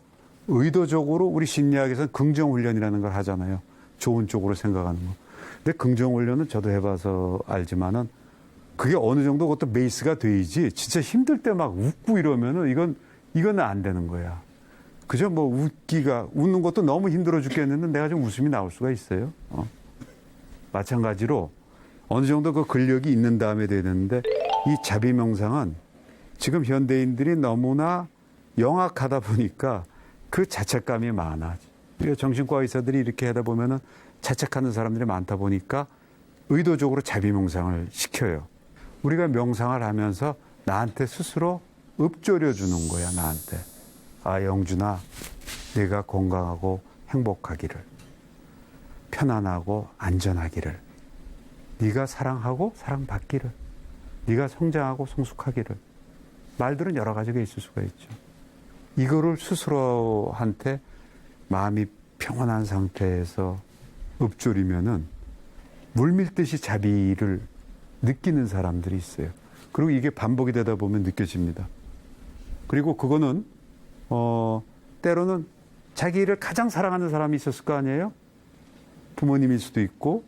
의도적으로 우리 심리학에서는 긍정훈련이라는 걸 하잖아요. 좋은 쪽으로 생각하는 거. 근데 긍정훈련은 저도 해봐서 알지만은 그게 어느 정도 그것도 베이스가 돼야지, 진짜 힘들 때 막 웃고 이러면은 이건 안 되는 거야. 그저 뭐 웃는 것도 너무 힘들어 죽겠는데 내가 좀 웃음이 나올 수가 있어요. 마찬가지로 어느 정도 그 근력이 있는 다음에 돼야 되는데, 이 자비명상은 지금 현대인들이 너무나 영악하다 보니까 그 자책감이 많아. 정신과 의사들이 이렇게 하다 보면은 자책하는 사람들이 많다 보니까 의도적으로 자비명상을 시켜요. 우리가 명상을 하면서 나한테 스스로 읊조려 주는 거야, 나한테. 영준아, 네가 건강하고 행복하기를, 편안하고 안전하기를, 네가 사랑하고 사랑받기를, 네가 성장하고 성숙하기를. 말들은 여러 가지가 있을 수가 있죠. 이거를 스스로한테 마음이 평온한 상태에서 읊조리면은 물밀듯이 자비를 느끼는 사람들이 있어요. 그리고 이게 반복이 되다 보면 느껴집니다. 그리고 그거는 때로는 자기를 가장 사랑하는 사람이 있었을 거 아니에요? 부모님일 수도 있고,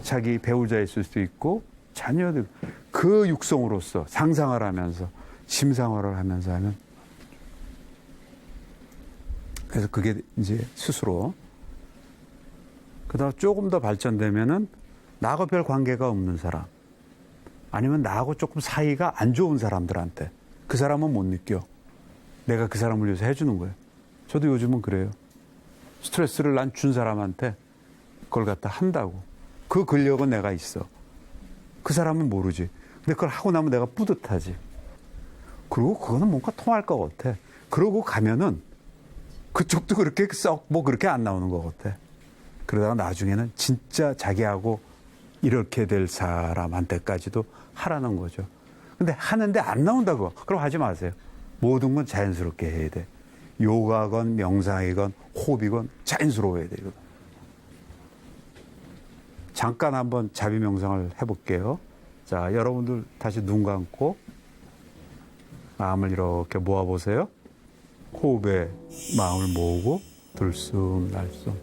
자기 배우자일 수도 있고, 자녀들. 그 육성으로서 상상을 하면서, 심상화를 하면서 하면, 그래서 그게 이제 스스로, 그다음 조금 더 발전되면은, 나하고 별 관계가 없는 사람, 아니면 나하고 조금 사이가 안 좋은 사람들한테, 그 사람은 못 느껴. 내가 그 사람을 위해서 해주는 거예요. 저도 요즘은 그래요. 스트레스를 난 준 사람한테 그걸 갖다 한다고. 그 근력은 내가 있어. 그 사람은 모르지. 근데 그걸 하고 나면 내가 뿌듯하지. 그리고 그거는 뭔가 통할 것 같아. 그러고 가면은 그쪽도 그렇게 썩 뭐 그렇게 안 나오는 것 같아. 그러다가 나중에는 진짜 자기하고 이렇게 될 사람한테까지도 하라는 거죠. 근데 하는데 안 나온다고. 그럼 하지 마세요. 모든 건 자연스럽게 해야 돼. 요가건 명상이건 호흡이건 자연스러워야 돼요. 잠깐 한번 자비 명상을 해볼게요. 자, 여러분들 다시 눈 감고 마음을 이렇게 모아보세요. 호흡에 마음을 모으고 들숨-날숨.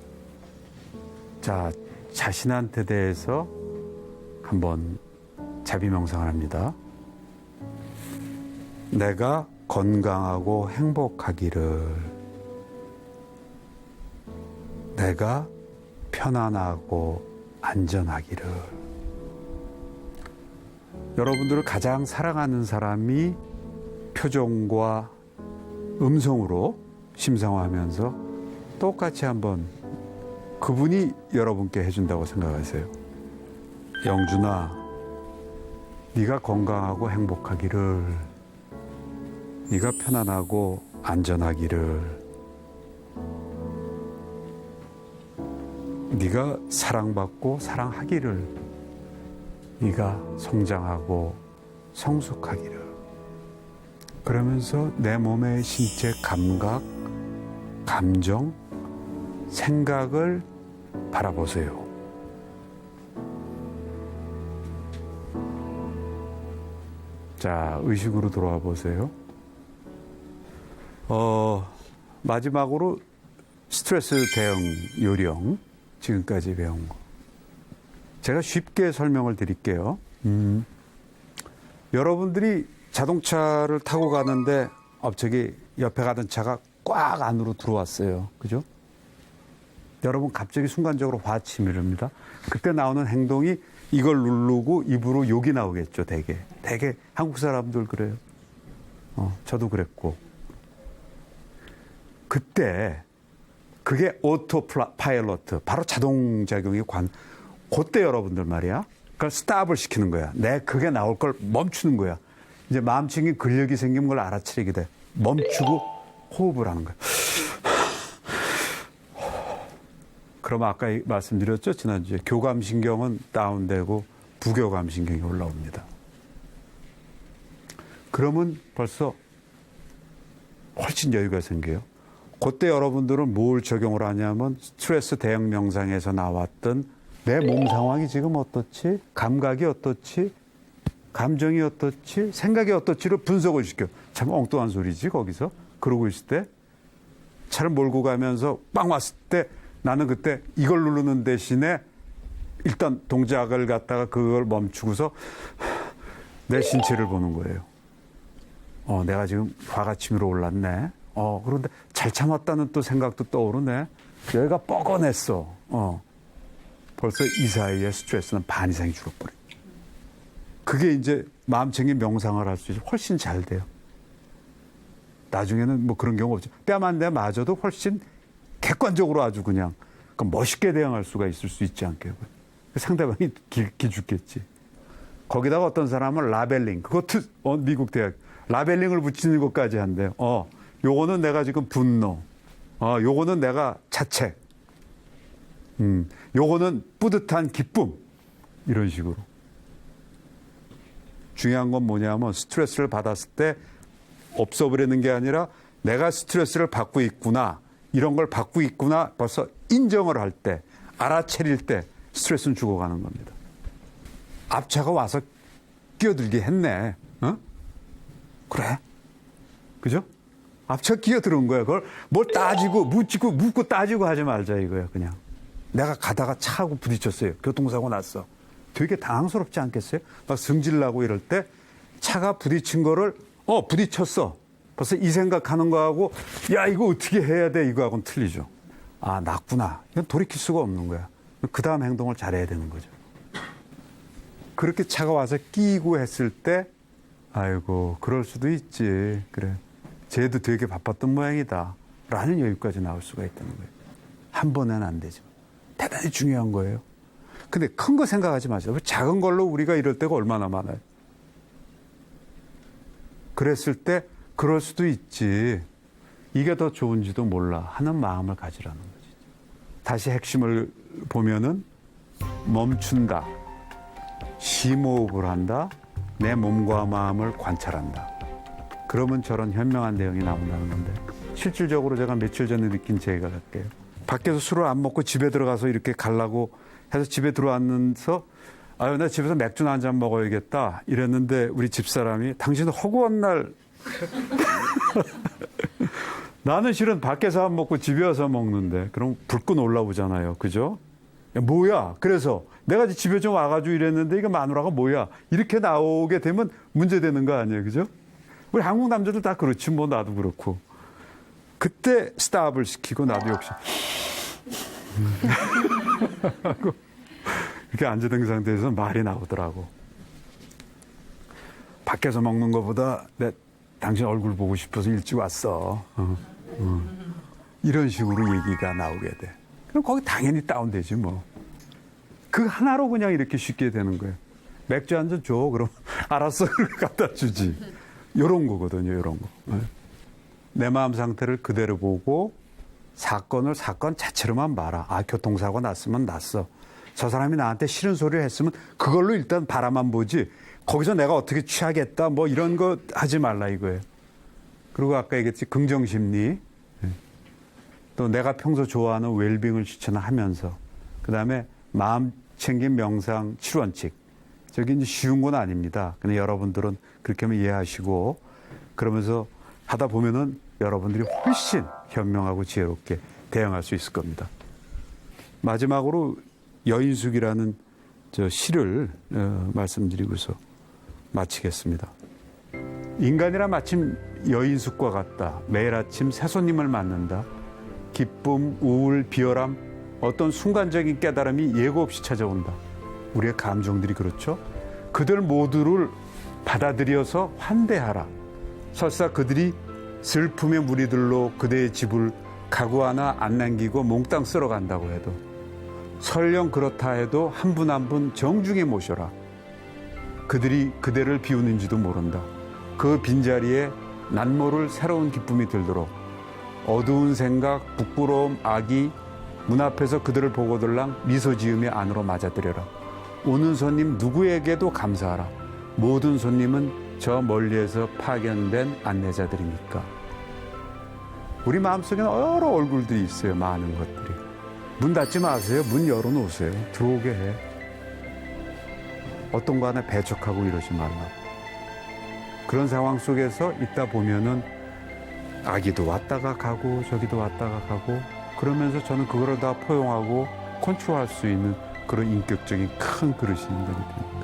자, 자신한테 대해서 한번 자비 명상을 합니다. 내가 건강하고 행복하기를, 내가 편안하고 안전하기를. 여러분들을 가장 사랑하는 사람이 표정과 음성으로 심상화하면서 똑같이 한번 그분이 여러분께 해준다고 생각하세요. 영준아, 네가 건강하고 행복하기를, 네가 편안하고 안전하기를, 네가 사랑받고 사랑하기를, 네가 성장하고 성숙하기를. 그러면서 내 몸의 신체 감각, 감정, 생각을 바라보세요. 자, 의식으로 돌아와 보세요. 마지막으로 스트레스 대응 요령, 지금까지 배운 거. 제가 쉽게 설명을 드릴게요. 여러분들이 자동차를 타고 가는데 저기 옆에 가던 차가 꽉 안으로 들어왔어요. 그죠? 여러분 갑자기 순간적으로 화치밀입니다. 그때 나오는 행동이 이걸 누르고 입으로 욕이 나오겠죠. 되게 한국 사람들 그래요. 저도 그랬고. 그때 그게 오토 파일럿, 바로 자동작용이 그때 여러분들 말이야. 그걸 스탑을 시키는 거야. 그게 나올 걸 멈추는 거야. 이제 마음속에 근력이 생기는 걸 알아차리게 돼. 멈추고 호흡을 하는 거야. 그럼 아까 말씀드렸죠? 지난주에 교감신경은 다운되고 부교감신경이 올라옵니다. 그러면 벌써 훨씬 여유가 생겨요. 그때 여러분들은 뭘 적용을 하냐면 스트레스 대응 명상에서 나왔던 내 몸 상황이 지금 어떻지? 감각이 어떻지? 감정이 어떻지? 생각이 어떻지를 분석을 시켜. 참 엉뚱한 소리지 거기서. 그러고 있을 때 차를 몰고 가면서 빵 왔을 때 나는 그때 이걸 누르는 대신에 일단 동작을 갖다가 그걸 멈추고서 내 신체를 보는 거예요. 내가 지금 화가 치밀어 올랐네. 그런데 잘 참았다는 또 생각도 떠오르네. 여기가 뻐근했어. 벌써 이 사이에 스트레스는 반 이상이 줄어버려. 그게 이제 마음챙기 명상을 할 수 있어 훨씬 잘 돼요. 나중에는 뭐 그런 경우 없죠. 뺨 한 대 맞아도 훨씬 객관적으로 아주 그냥 멋있게 대응할 수가 있을 수 있지 않겠어요. 상대방이 기죽겠지. 거기다가 어떤 사람은 라벨링, 그것도 미국 대학 라벨링을 붙이는 것까지 한대요. 요거는 내가 지금 분노, 요거는 내가 자책, 요거는 뿌듯한 기쁨, 이런 식으로. 중요한 건 뭐냐면 스트레스를 받았을 때 없어버리는 게 아니라 내가 스트레스를 받고 있구나, 이런 걸 받고 있구나 벌써 인정을 할 때, 알아차릴 때 스트레스는 죽어가는 겁니다. 앞차가 와서 끼어들게 했네. 그래? 그죠? 앞차 끼어들은 거야. 그걸 뭘 따지고 묻고 따지고 하지 말자 이거야 그냥. 내가 가다가 차하고 부딪혔어요. 교통사고 났어. 되게 당황스럽지 않겠어요? 막 승질나고 이럴 때 차가 부딪힌 거를 부딪혔어. 벌써 이 생각하는 거하고 야 이거 어떻게 해야 돼 이거하고는 틀리죠. 아 났구나. 이건 돌이킬 수가 없는 거야. 그 다음 행동을 잘해야 되는 거죠. 그렇게 차가 와서 끼고 했을 때 아이고 그럴 수도 있지. 그래. 쟤도 되게 바빴던 모양이다. 라는 여유까지 나올 수가 있다는 거예요. 한 번에는 안 되죠. 대단히 중요한 거예요. 근데 큰 거 생각하지 마세요. 작은 걸로 우리가 이럴 때가 얼마나 많아요. 그랬을 때 그럴 수도 있지. 이게 더 좋은지도 몰라 하는 마음을 가지라는 거죠. 다시 핵심을 보면은 멈춘다. 심호흡을 한다. 내 몸과 마음을 관찰한다. 그러면 저런 현명한 대응이 나온다는 건데 실질적으로 제가 며칠 전에 느낀 제가 갈게요. 밖에서 술을 안 먹고 집에 들어가서 이렇게 가려고 해서 집에 들어왔면서 아유 나 집에서 맥주나 한 잔 먹어야겠다 이랬는데 우리 집사람이 당신 허구한 날 나는 실은 밖에서 안 먹고 집에 와서 먹는데 그럼 불끈 올라오잖아요. 그죠? 야, 뭐야? 그래서 내가 집에 좀 와가지고 이랬는데 이거 마누라가 뭐야? 이렇게 나오게 되면 문제되는 거 아니에요. 그죠? 우리 한국 남자들 다 그렇지 뭐 나도 그렇고 그때 스탑을 시키고 나도 역시 이렇게 앉아있는 상태에서 말이 나오더라고. 밖에서 먹는 것보다 당신 얼굴 보고 싶어서 일찍 왔어. 이런 식으로 얘기가 나오게 돼. 그럼 거기 당연히 다운되지 뭐. 그 하나로 그냥 이렇게 쉽게 되는 거예요. 맥주 한 잔 줘. 그럼 알았어. 그렇게 갖다 주지. 요런 거거든요. 요런 거. 내 마음 상태를 그대로 보고 사건을 사건 자체로만 봐라. 아, 교통사고 났으면 났어. 저 사람이 나한테 싫은 소리를 했으면 그걸로 일단 바라만 보지. 거기서 내가 어떻게 취하겠다 뭐 이런 거 하지 말라 이거예요. 그리고 아까 얘기했지 긍정심리. 또 내가 평소 좋아하는 웰빙을 실천하면서 그다음에 마음 챙김 명상 7원칙. 저기 이제 쉬운 건 아닙니다. 근데 여러분들은 그렇게 하면 이해하시고 그러면서 하다 보면은 여러분들이 훨씬 현명하고 지혜롭게 대응할 수 있을 겁니다. 마지막으로 여인숙이라는 저 시를 말씀드리고서 마치겠습니다. 인간이라 마침 여인숙과 같다. 매일 아침 새 손님을 맞는다. 기쁨, 우울, 비열함, 어떤 순간적인 깨달음이 예고 없이 찾아온다. 우리의 감정들이 그렇죠. 그들 모두를 받아들여서 환대하라. 설사 그들이 슬픔의 무리들로 그대의 집을 가구 하나 안 남기고 몽땅 쓸어간다고 해도 설령 그렇다 해도 한 분 한 분 정중히 모셔라. 그들이 그대를 비우는지도 모른다. 그 빈자리에 난 모를 새로운 기쁨이 들도록 어두운 생각, 부끄러움, 악이 문 앞에서 그들을 보고들랑 미소 지으며 안으로 맞아들여라. 오는 손님 누구에게도 감사하라. 모든 손님은 저 멀리에서 파견된 안내자들이니까. 우리 마음속에는 여러 얼굴들이 있어요. 많은 것들이. 문 닫지 마세요. 문 열어놓으세요. 들어오게 해. 어떤 거 하나 배척하고 이러지 말라고. 그런 상황 속에서 있다 보면은 아기도 왔다가 가고 저기도 왔다가 가고 그러면서 저는 그거를 다 포용하고 컨트롤할 수 있는 그런 인격적인 큰 그릇이 인간이 됩니다.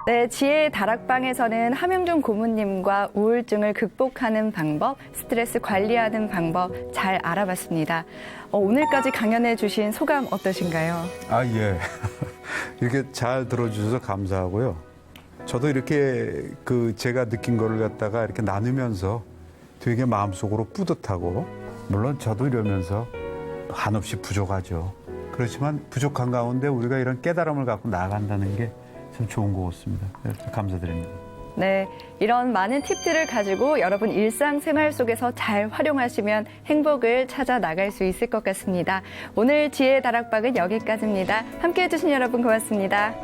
네, 지혜의 다락방에서는 함영준 고모님과 우울증을 극복하는 방법, 스트레스 관리하는 방법 잘 알아봤습니다. 오늘까지 강연해 주신 소감 어떠신가요? 아, 예. 이렇게 잘 들어주셔서 감사하고요. 저도 이렇게 제가 느낀 거를 갖다가 이렇게 나누면서 되게 마음속으로 뿌듯하고, 물론 저도 이러면서 한없이 부족하죠. 그렇지만 부족한 가운데 우리가 이런 깨달음을 갖고 나아간다는 게 참 좋은 것 같습니다. 감사드립니다. 네, 이런 많은 팁들을 가지고 여러분 일상생활 속에서 잘 활용하시면 행복을 찾아 나갈 수 있을 것 같습니다. 오늘 지혜의 다락방은 여기까지입니다. 함께해 주신 여러분 고맙습니다.